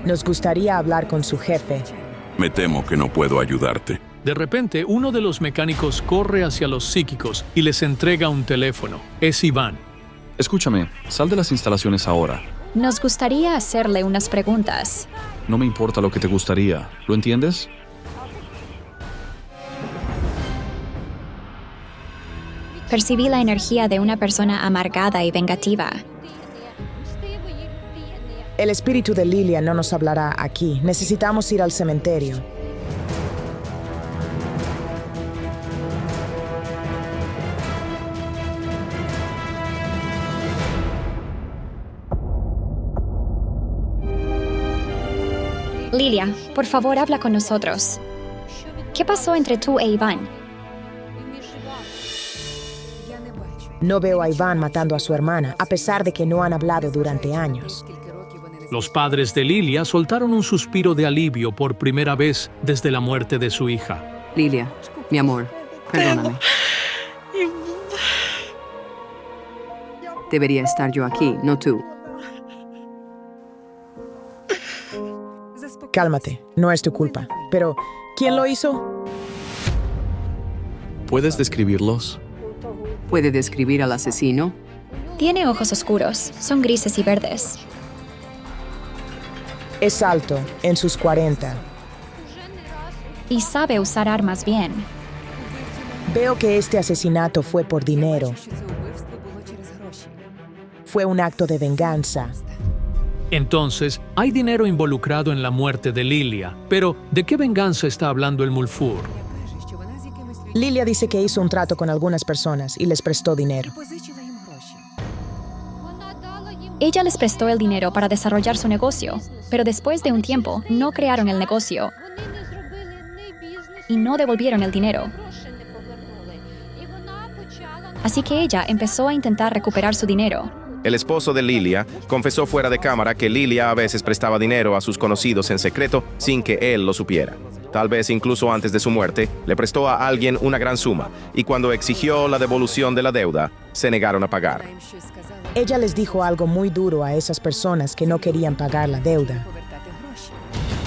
Nos gustaría hablar con su jefe. Me temo que no puedo ayudarte. De repente, uno de los mecánicos corre hacia los psíquicos y les entrega un teléfono. Es Iván. Escúchame, sal de las instalaciones ahora. Nos gustaría hacerle unas preguntas. No me importa lo que te gustaría. ¿Lo entiendes? Percibí la energía de una persona amargada y vengativa. El espíritu de Lilia no nos hablará aquí. Necesitamos ir al cementerio. Lilia, por favor, habla con nosotros. ¿Qué pasó entre tú e Iván? No veo a Iván matando a su hermana, a pesar de que no han hablado durante años. Los padres de Lilia soltaron un suspiro de alivio por primera vez desde la muerte de su hija. Lilia, mi amor, perdóname. Debería estar yo aquí, no tú. Cálmate, no es tu culpa. Pero, ¿quién lo hizo? ¿Puedes describirlos? ¿Puede describir al asesino? Tiene ojos oscuros, son grises y verdes. Es alto, en sus 40. Y sabe usar armas bien. Veo que este asesinato fue por dinero. Fue un acto de venganza. Entonces, hay dinero involucrado en la muerte de Lilia. Pero, ¿de qué venganza está hablando el Mulfur? Lilia dice que hizo un trato con algunas personas y les prestó dinero. Ella les prestó el dinero para desarrollar su negocio, pero después de un tiempo no crearon el negocio y no devolvieron el dinero. Así que ella empezó a intentar recuperar su dinero. El esposo de Lilia confesó fuera de cámara que Lilia a veces prestaba dinero a sus conocidos en secreto sin que él lo supiera. Tal vez incluso antes de su muerte, le prestó a alguien una gran suma y cuando exigió la devolución de la deuda, se negaron a pagar. Ella les dijo algo muy duro a esas personas que no querían pagar la deuda.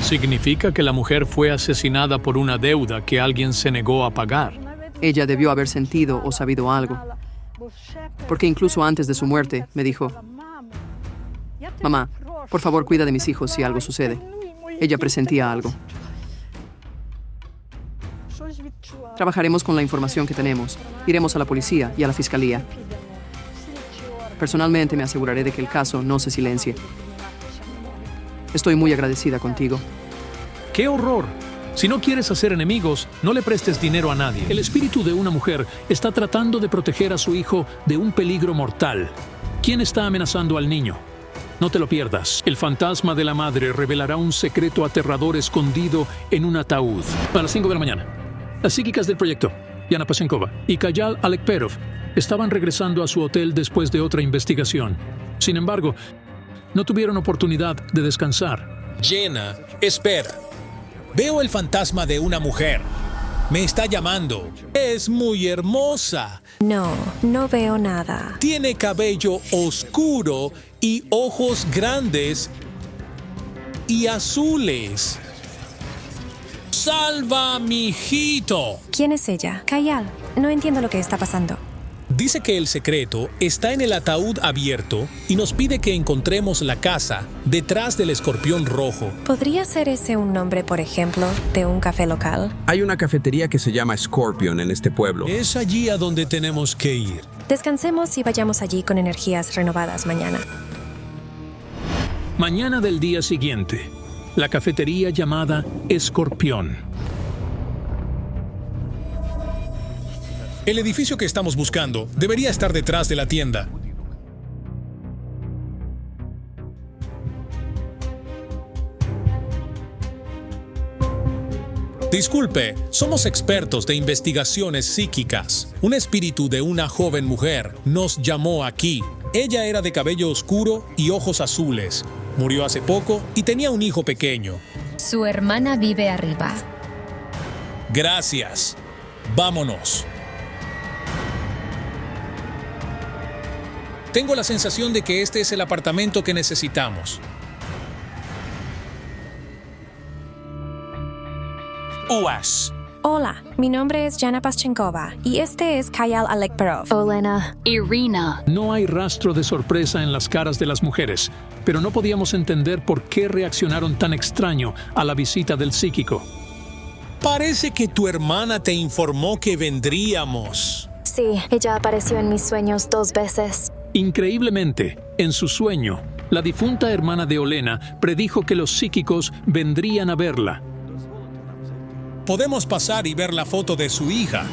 Significa que la mujer fue asesinada por una deuda que alguien se negó a pagar. Ella debió haber sentido o sabido algo. Porque incluso antes de su muerte, me dijo: mamá, por favor, cuida de mis hijos si algo sucede. Ella presentía algo. Trabajaremos con la información que tenemos. Iremos a la policía y a la fiscalía. Personalmente me aseguraré de que el caso no se silencie. Estoy muy agradecida contigo. ¡Qué horror! Si no quieres hacer enemigos, no le prestes dinero a nadie. El espíritu de una mujer está tratando de proteger a su hijo de un peligro mortal. ¿Quién está amenazando al niño? No te lo pierdas. El fantasma de la madre revelará un secreto aterrador escondido en un ataúd. A las 5 de la mañana. Las psíquicas del proyecto, Yana Pasenkova y Kayal Alekperov, estaban regresando a su hotel después de otra investigación. Sin embargo, no tuvieron oportunidad de descansar. Jenna, espera. Veo el fantasma de una mujer. Me está llamando. Es muy hermosa. No veo nada. Tiene cabello oscuro y ojos grandes y azules. ¡Salva, mijito! ¿Quién es ella? Kayal, no entiendo lo que está pasando. Dice que el secreto está en el ataúd abierto y nos pide que encontremos la casa detrás del escorpión rojo. ¿Podría ser ese un nombre, por ejemplo, de un café local? Hay una cafetería que se llama Scorpion en este pueblo. Es allí a donde tenemos que ir. Descansemos y vayamos allí con energías renovadas mañana. Mañana del día siguiente, la cafetería llamada Escorpión. El edificio que estamos buscando debería estar detrás de la tienda. Disculpe, somos expertos de investigaciones psíquicas. Un espíritu de una joven mujer nos llamó aquí. Ella era de cabello oscuro y ojos azules. Murió hace poco y tenía un hijo pequeño. Su hermana vive arriba. Gracias. Vámonos. Tengo la sensación de que este es el apartamento que necesitamos. UAS. Hola, mi nombre es Jana Paschenkova y este es Kayal Alekperov. Olena. Irina. No hay rastro de sorpresa en las caras de las mujeres, pero no podíamos entender por qué reaccionaron tan extraño a la visita del psíquico. Parece que tu hermana te informó que vendríamos. Sí, ella apareció en mis sueños 2 veces. Increíblemente, en su sueño, la difunta hermana de Olena predijo que los psíquicos vendrían a verla. Podemos pasar y ver la foto de su hija.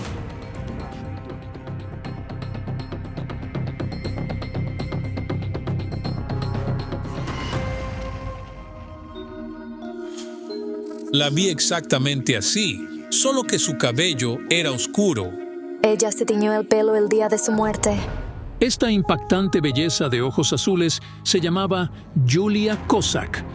La vi exactamente así, solo que su cabello era oscuro. Ella se tiñó el pelo el día de su muerte. Esta impactante belleza de ojos azules se llamaba Julia Kozak.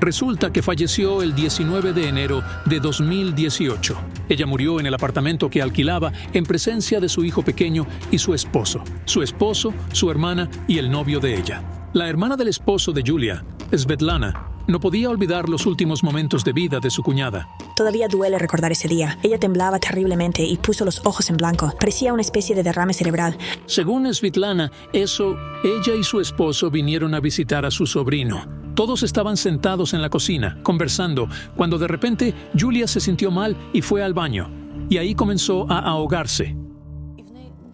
Resulta que falleció el 19 de enero de 2018. Ella murió en el apartamento que alquilaba en presencia de su hijo pequeño y su esposo, su hermana y el novio de ella. La hermana del esposo de Julia, Svetlana, no podía olvidar los últimos momentos de vida de su cuñada. Todavía duele recordar ese día. Ella temblaba terriblemente y puso los ojos en blanco. Parecía una especie de derrame cerebral. Según Svetlana, ella y su esposo vinieron a visitar a su sobrino. Todos estaban sentados en la cocina, conversando, cuando de repente Julia se sintió mal y fue al baño. Y ahí comenzó a ahogarse.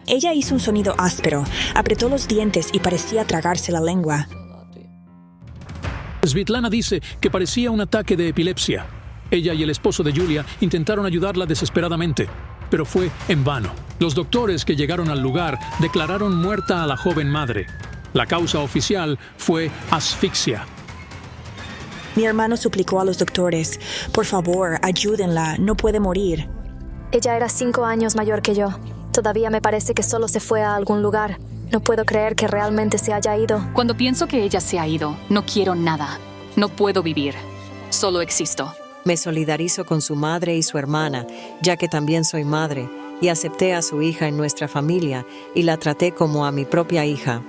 Ella hizo un sonido áspero, apretó los dientes y parecía tragarse la lengua. Svetlana dice que parecía un ataque de epilepsia. Ella y el esposo de Julia intentaron ayudarla desesperadamente, pero fue en vano. Los doctores que llegaron al lugar declararon muerta a la joven madre. La causa oficial fue asfixia. Mi hermano suplicó a los doctores, por favor, ayúdenla, no puede morir. Ella era 5 años mayor que yo. Todavía me parece que solo se fue a algún lugar. No puedo creer que realmente se haya ido. Cuando pienso que ella se ha ido, no quiero nada. No puedo vivir. Solo existo. Me solidarizo con su madre y su hermana, ya que también soy madre, y acepté a su hija en nuestra familia y la traté como a mi propia hija.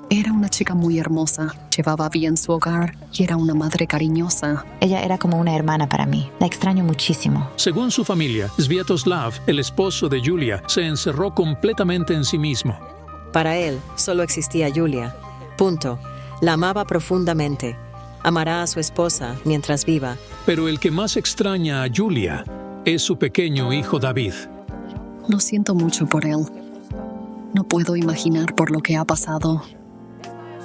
Era una chica muy hermosa, llevaba bien su hogar y era una madre cariñosa. Ella era como una hermana para mí. La extraño muchísimo. Según su familia, Sviatoslav, el esposo de Julia, se encerró completamente en sí mismo. Para él, solo existía Julia. Punto. La amaba profundamente. Amará a su esposa mientras viva. Pero el que más extraña a Julia es su pequeño hijo David. Lo siento mucho por él. No puedo imaginar por lo que ha pasado.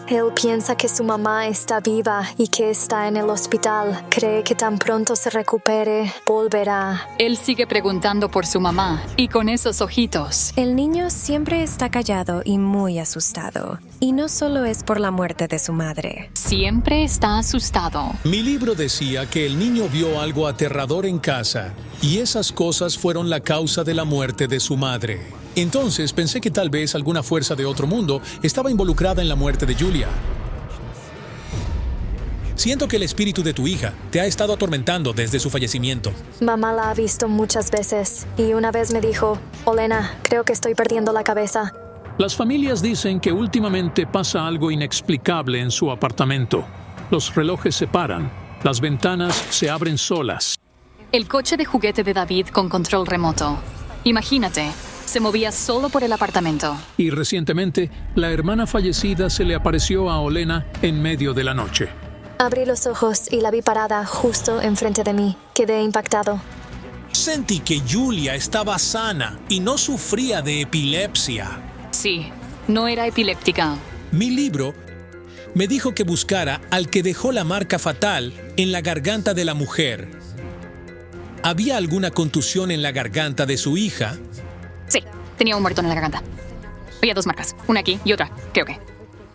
Él piensa que su mamá está viva y que está en el hospital. Cree que tan pronto se recupere, volverá. Él sigue preguntando por su mamá y con esos ojitos. El niño siempre está callado y muy asustado. Y no solo es por la muerte de su madre. Siempre está asustado. Mi libro decía que el niño vio algo aterrador en casa y esas cosas fueron la causa de la muerte de su madre. Entonces pensé que tal vez alguna fuerza de otro mundo estaba involucrada en la muerte de Julia. Siento que el espíritu de tu hija te ha estado atormentando desde su fallecimiento. Mamá la ha visto muchas veces y una vez me dijo, Olena, creo que estoy perdiendo la cabeza. Las familias dicen que últimamente pasa algo inexplicable en su apartamento. Los relojes se paran, las ventanas se abren solas. El coche de juguete de David con control remoto. Imagínate. Se movía solo por el apartamento. Y recientemente, la hermana fallecida se le apareció a Olena en medio de la noche. Abrí los ojos y la vi parada justo enfrente de mí. Quedé impactado. Sentí que Julia estaba sana y no sufría de epilepsia. Sí, no era epiléptica. Mi libro me dijo que buscara al que dejó la marca fatal en la garganta de la mujer. ¿Había alguna contusión en la garganta de su hija? Sí, tenía un moretón en la garganta. Había 2 marcas, una aquí y otra, creo que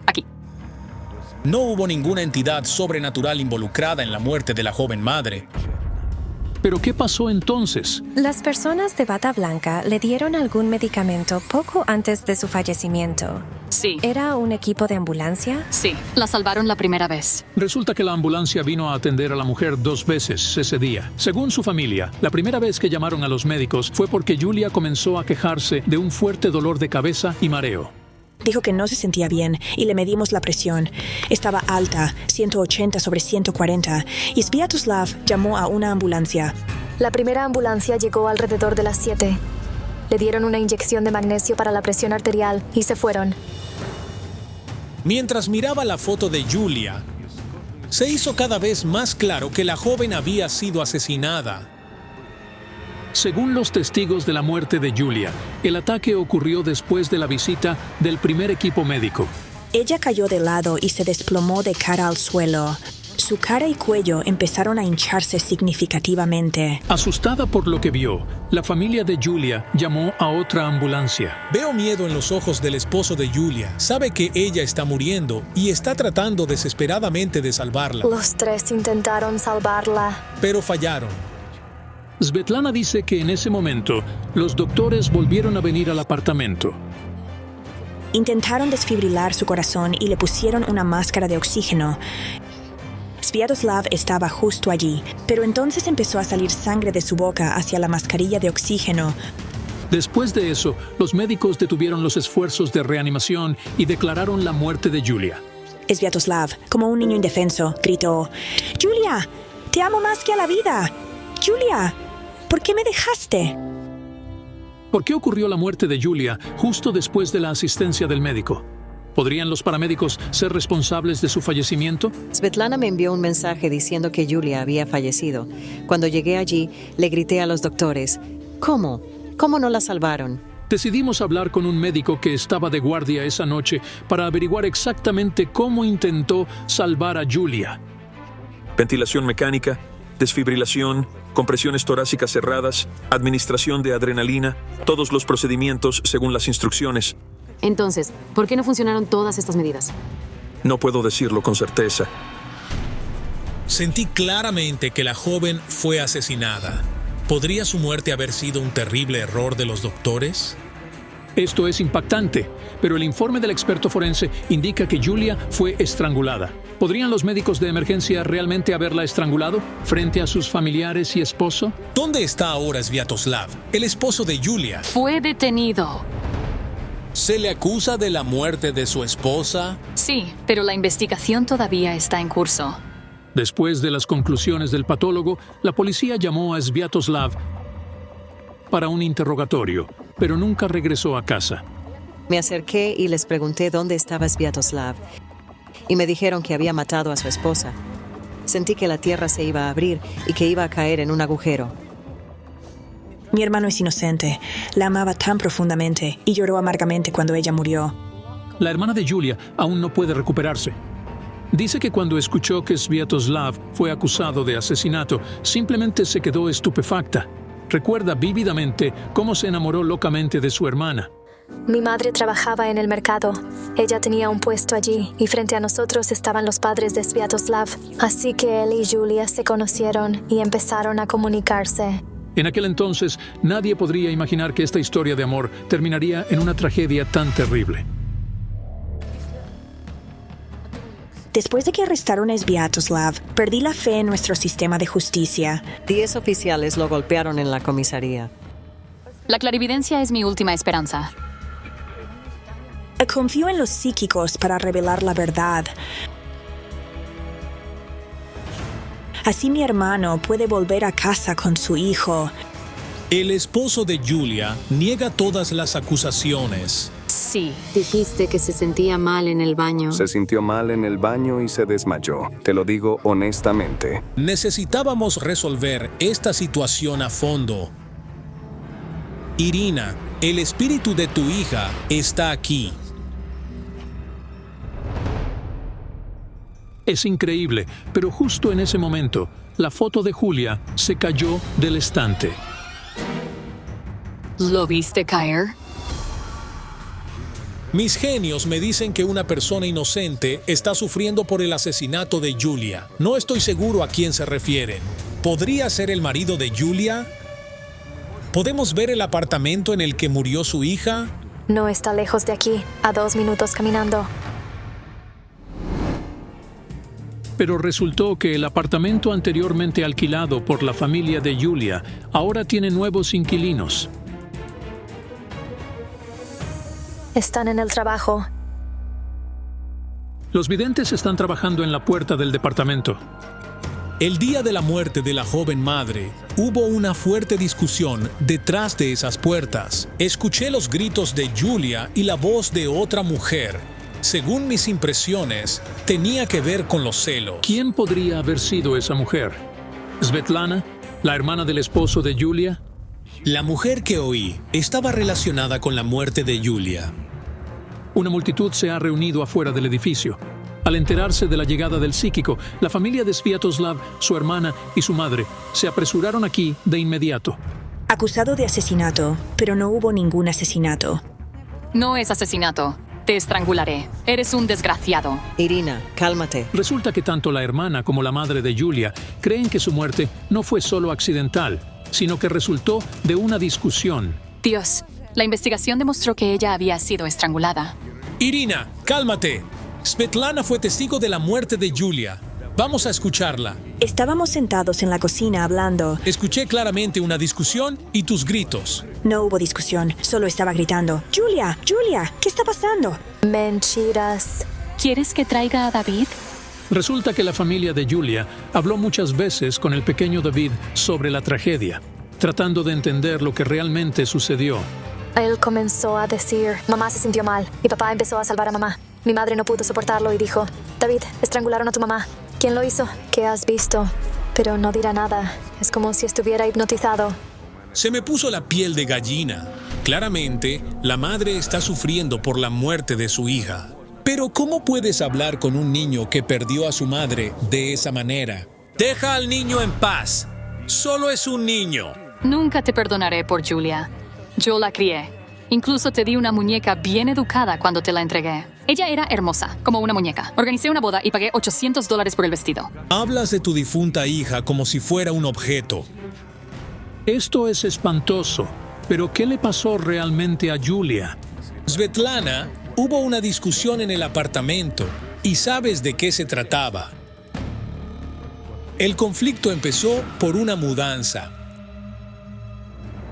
aquí. No hubo ninguna entidad sobrenatural involucrada en la muerte de la joven madre. ¿Pero qué pasó entonces? Las personas de bata blanca le dieron algún medicamento poco antes de su fallecimiento. Sí. ¿Era un equipo de ambulancia? Sí, la salvaron la primera vez. Resulta que la ambulancia vino a atender a la mujer 2 veces ese día. Según su familia, la primera vez que llamaron a los médicos fue porque Julia comenzó a quejarse de un fuerte dolor de cabeza y mareo. Dijo que no se sentía bien y le medimos la presión. Estaba alta, 180/140, y Sviatoslav llamó a una ambulancia. La primera ambulancia llegó alrededor de las 7. Le dieron una inyección de magnesio para la presión arterial y se fueron. Mientras miraba la foto de Julia, se hizo cada vez más claro que la joven había sido asesinada. Según los testigos de la muerte de Julia, el ataque ocurrió después de la visita del primer equipo médico. Ella cayó de lado y se desplomó de cara al suelo. Su cara y cuello empezaron a hincharse significativamente. Asustada por lo que vio, la familia de Julia llamó a otra ambulancia. Veo miedo en los ojos del esposo de Julia. Sabe que ella está muriendo y está tratando desesperadamente de salvarla. Los 3 intentaron salvarla, pero fallaron. Svetlana dice que en ese momento, los doctores volvieron a venir al apartamento. Intentaron desfibrilar su corazón y le pusieron una máscara de oxígeno. Sviatoslav estaba justo allí, pero entonces empezó a salir sangre de su boca hacia la mascarilla de oxígeno. Después de eso, los médicos detuvieron los esfuerzos de reanimación y declararon la muerte de Julia. Sviatoslav, como un niño indefenso, gritó: «Julia, te amo más que a la vida. Julia, ¿por qué me dejaste?» ¿Por qué ocurrió la muerte de Julia justo después de la asistencia del médico? ¿Podrían los paramédicos ser responsables de su fallecimiento? Svetlana me envió un mensaje diciendo que Julia había fallecido. Cuando llegué allí, le grité a los doctores: ¿Cómo? ¿Cómo no la salvaron? Decidimos hablar con un médico que estaba de guardia esa noche para averiguar exactamente cómo intentó salvar a Julia. Ventilación mecánica, desfibrilación, compresiones torácicas cerradas, administración de adrenalina, todos los procedimientos según las instrucciones. Entonces, ¿por qué no funcionaron todas estas medidas? No puedo decirlo con certeza. Sentí claramente que la joven fue asesinada. ¿Podría su muerte haber sido un terrible error de los doctores? Esto es impactante, pero el informe del experto forense indica que Julia fue estrangulada. ¿Podrían los médicos de emergencia realmente haberla estrangulado frente a sus familiares y esposo? ¿Dónde está ahora Sviatoslav, el esposo de Julia? Fue detenido. ¿Se le acusa de la muerte de su esposa? Sí, pero la investigación todavía está en curso. Después de las conclusiones del patólogo, la policía llamó a Sviatoslav para un interrogatorio, pero nunca regresó a casa. Me acerqué y les pregunté dónde estaba Sviatoslav, y me dijeron que había matado a su esposa. Sentí que la tierra se iba a abrir y que iba a caer en un agujero. Mi hermano es inocente. La amaba tan profundamente y lloró amargamente cuando ella murió. La hermana de Julia aún no puede recuperarse. Dice que cuando escuchó que Sviatoslav fue acusado de asesinato, simplemente se quedó estupefacta. Recuerda vívidamente cómo se enamoró locamente de su hermana. Mi madre trabajaba en el mercado. Ella tenía un puesto allí y frente a nosotros estaban los padres de Sviatoslav. Así que él y Julia se conocieron y empezaron a comunicarse. En aquel entonces, nadie podría imaginar que esta historia de amor terminaría en una tragedia tan terrible. Después de que arrestaron a Sviatoslav, perdí la fe en nuestro sistema de justicia. 10 oficiales lo golpearon en la comisaría. La clarividencia es mi última esperanza. Confío en los psíquicos para revelar la verdad. Así mi hermano puede volver a casa con su hijo. El esposo de Julia niega todas las acusaciones. Sí. Dijiste que se sentía mal en el baño. Se sintió mal en el baño y se desmayó. Te lo digo honestamente. Necesitábamos resolver esta situación a fondo. Irina, el espíritu de tu hija está aquí. Es increíble, pero justo en ese momento, la foto de Julia se cayó del estante. ¿Lo viste caer? Mis genios me dicen que una persona inocente está sufriendo por el asesinato de Julia. No estoy seguro a quién se refieren. ¿Podría ser el marido de Julia? ¿Podemos ver el apartamento en el que murió su hija? No está lejos de aquí, a 2 minutos caminando. Pero resultó que el apartamento anteriormente alquilado por la familia de Julia ahora tiene nuevos inquilinos. Están en el trabajo. Los videntes están trabajando en la puerta del departamento. El día de la muerte de la joven madre, hubo una fuerte discusión detrás de esas puertas. Escuché los gritos de Julia y la voz de otra mujer. Según mis impresiones, tenía que ver con los celos. ¿Quién podría haber sido esa mujer? ¿Svetlana, la hermana del esposo de Julia? La mujer que oí estaba relacionada con la muerte de Julia. Una multitud se ha reunido afuera del edificio. Al enterarse de la llegada del psíquico, la familia de Sviatoslav, su hermana y su madre se apresuraron aquí de inmediato. Acusado de asesinato, pero no hubo ningún asesinato. No es asesinato. Te estrangularé. Eres un desgraciado. Irina, cálmate. Resulta que tanto la hermana como la madre de Julia creen que su muerte no fue solo accidental, sino que resultó de una discusión. Dios, la investigación demostró que ella había sido estrangulada. Irina, cálmate. Svetlana fue testigo de la muerte de Julia. Vamos a escucharla. Estábamos sentados en la cocina hablando. Escuché claramente una discusión y tus gritos. No hubo discusión, solo estaba gritando. ¡Julia! ¡Julia! ¿Qué está pasando? Mentiras. ¿Quieres que traiga a David? Resulta que la familia de Julia habló muchas veces con el pequeño David sobre la tragedia, tratando de entender lo que realmente sucedió. Él comenzó a decir, mamá se sintió mal. Mi papá empezó a salvar a mamá. Mi madre no pudo soportarlo y dijo, David, estrangularon a tu mamá. ¿Quién lo hizo? ¿Qué has visto? Pero no dirá nada. Es como si estuviera hipnotizado. Se me puso la piel de gallina. Claramente, la madre está sufriendo por la muerte de su hija. Pero ¿cómo puedes hablar con un niño que perdió a su madre de esa manera? Deja al niño en paz. Solo es un niño. Nunca te perdonaré por Julia. Yo la crié. Incluso te di una muñeca bien educada cuando te la entregué. Ella era hermosa, como una muñeca. Organicé una boda y pagué $800 por el vestido. Hablas de tu difunta hija como si fuera un objeto. Esto es espantoso. ¿Pero qué le pasó realmente a Julia? Svetlana, hubo una discusión en el apartamento y sabes de qué se trataba. El conflicto empezó por una mudanza.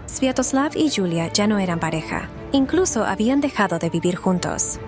Sviatoslav y Julia ya no eran pareja. Incluso habían dejado de vivir juntos.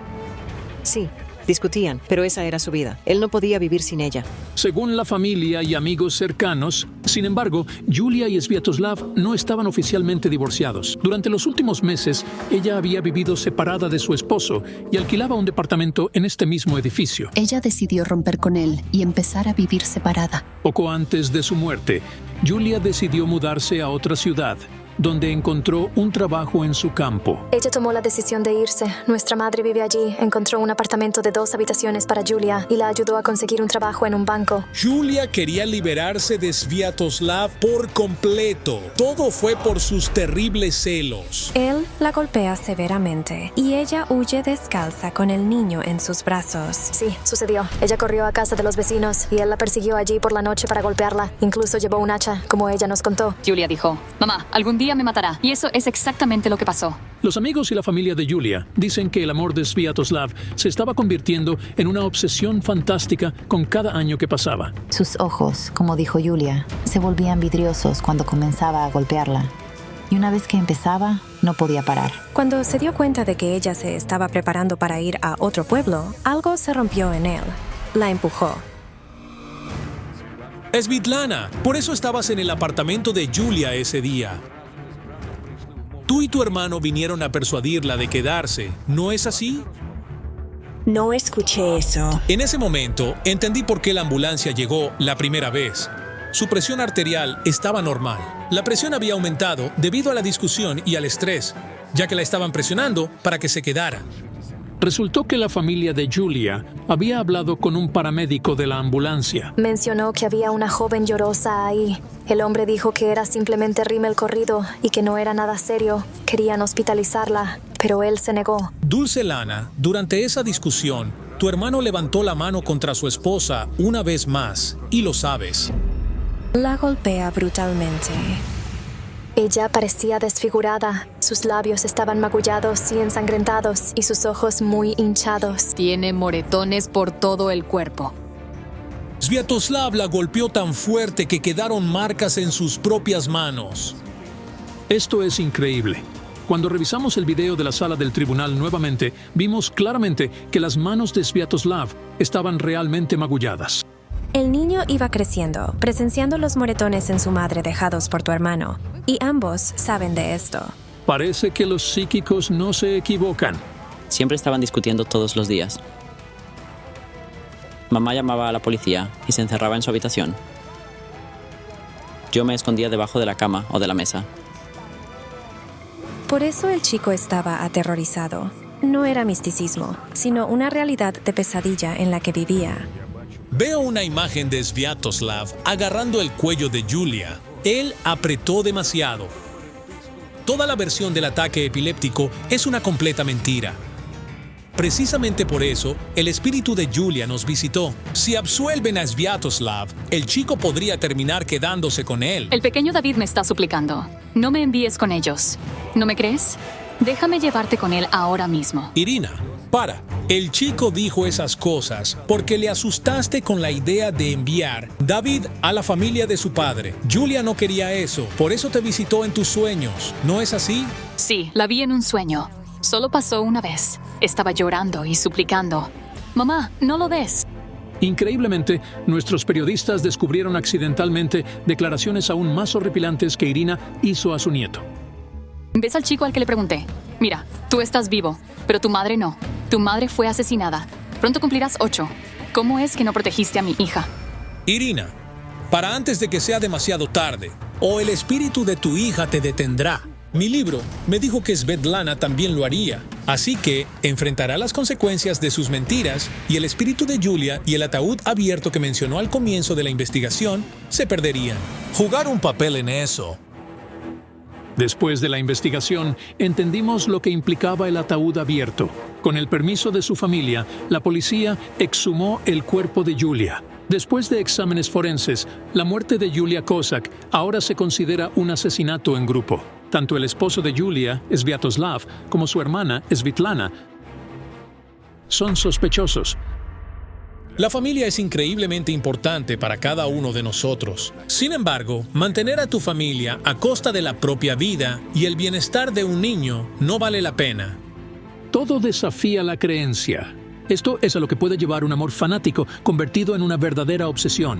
Sí, discutían, pero esa era su vida. Él no podía vivir sin ella. Según la familia y amigos cercanos, sin embargo, Julia y Sviatoslav no estaban oficialmente divorciados. Durante los últimos meses, ella había vivido separada de su esposo y alquilaba un departamento en este mismo edificio. Ella decidió romper con él y empezar a vivir separada. Poco antes de su muerte, Julia decidió mudarse a otra ciudad, donde encontró un trabajo en su campo. Ella tomó la decisión de irse. Nuestra madre vive allí. Encontró un apartamento de 2 habitaciones para Julia y la ayudó a conseguir un trabajo en un banco. Julia quería liberarse de Sviatoslav por completo. Todo fue por sus terribles celos. Él la golpea severamente y ella huye descalza con el niño en sus brazos. Sí, sucedió. Ella corrió a casa de los vecinos y él la persiguió allí por la noche para golpearla. Incluso llevó un hacha, como ella nos contó. Julia dijo, mamá, algún día me matará. Y eso es exactamente lo que pasó. Los amigos y la familia de Julia dicen que el amor de Sviatoslav se estaba convirtiendo en una obsesión fantástica con cada año que pasaba. Sus ojos, como dijo Julia, se volvían vidriosos cuando comenzaba a golpearla. Y una vez que empezaba, no podía parar. Cuando se dio cuenta de que ella se estaba preparando para ir a otro pueblo, algo se rompió en él. La empujó. Svetlana, por eso estabas en el apartamento de Julia ese día. Tú y tu hermano vinieron a persuadirla de quedarse, ¿no es así? No escuché eso. En ese momento, entendí por qué la ambulancia llegó la primera vez. Su presión arterial estaba normal. La presión había aumentado debido a la discusión y al estrés, ya que la estaban presionando para que se quedara. Resultó que la familia de Julia había hablado con un paramédico de la ambulancia. Mencionó que había una joven llorosa ahí. El hombre dijo que era simplemente rímel corrido y que no era nada serio. Querían hospitalizarla, pero él se negó. Dulce Lana, durante esa discusión, tu hermano levantó la mano contra su esposa una vez más, y lo sabes. La golpea brutalmente. Ella parecía desfigurada. Sus labios estaban magullados y ensangrentados y sus ojos muy hinchados. Tiene moretones por todo el cuerpo. Sviatoslav la golpeó tan fuerte que quedaron marcas en sus propias manos. Esto es increíble. Cuando revisamos el video de la sala del tribunal nuevamente, vimos claramente que las manos de Sviatoslav estaban realmente magulladas. El niño iba creciendo, presenciando los moretones en su madre dejados por tu hermano, y ambos saben de esto. Parece que los psíquicos no se equivocan. Siempre estaban discutiendo todos los días. Mamá llamaba a la policía y se encerraba en su habitación. Yo me escondía debajo de la cama o de la mesa. Por eso el chico estaba aterrorizado. No era misticismo, sino una realidad de pesadilla en la que vivía. Veo una imagen de Sviatoslav agarrando el cuello de Julia. Él apretó demasiado. Toda la versión del ataque epiléptico es una completa mentira. Precisamente por eso, el espíritu de Julia nos visitó. Si absuelven a Sviatoslav, el chico podría terminar quedándose con él. El pequeño David me está suplicando. No me envíes con ellos. ¿No me crees? Déjame llevarte con él ahora mismo. Irina, para. El chico dijo esas cosas porque le asustaste con la idea de enviar David a la familia de su padre. Julia no quería eso, por eso te visitó en tus sueños. ¿No es así? Sí, la vi en un sueño. Solo pasó una vez. Estaba llorando y suplicando. Mamá, no lo des. Increíblemente, nuestros periodistas descubrieron accidentalmente declaraciones aún más horripilantes que Irina hizo a su nieto. ¿Ves al chico al que le pregunté? Mira, tú estás vivo, pero tu madre no. Tu madre fue asesinada. Pronto cumplirás 8. ¿Cómo es que no protegiste a mi hija? Irina, para antes de que sea demasiado tarde, o el espíritu de tu hija te detendrá. Mi libro me dijo que Svetlana también lo haría, así que enfrentará las consecuencias de sus mentiras y el espíritu de Julia y el ataúd abierto que mencionó al comienzo de la investigación se perderían. Jugar un papel en eso. Después de la investigación, entendimos lo que implicaba el ataúd abierto. Con el permiso de su familia, la policía exhumó el cuerpo de Julia. Después de exámenes forenses, la muerte de Julia Kozak ahora se considera un asesinato en grupo. Tanto el esposo de Julia, Sviatoslav, como su hermana, Svitlana, son sospechosos. La familia es increíblemente importante para cada uno de nosotros. Sin embargo, mantener a tu familia a costa de la propia vida y el bienestar de un niño no vale la pena. Todo desafía la creencia. Esto es a lo que puede llevar un amor fanático convertido en una verdadera obsesión.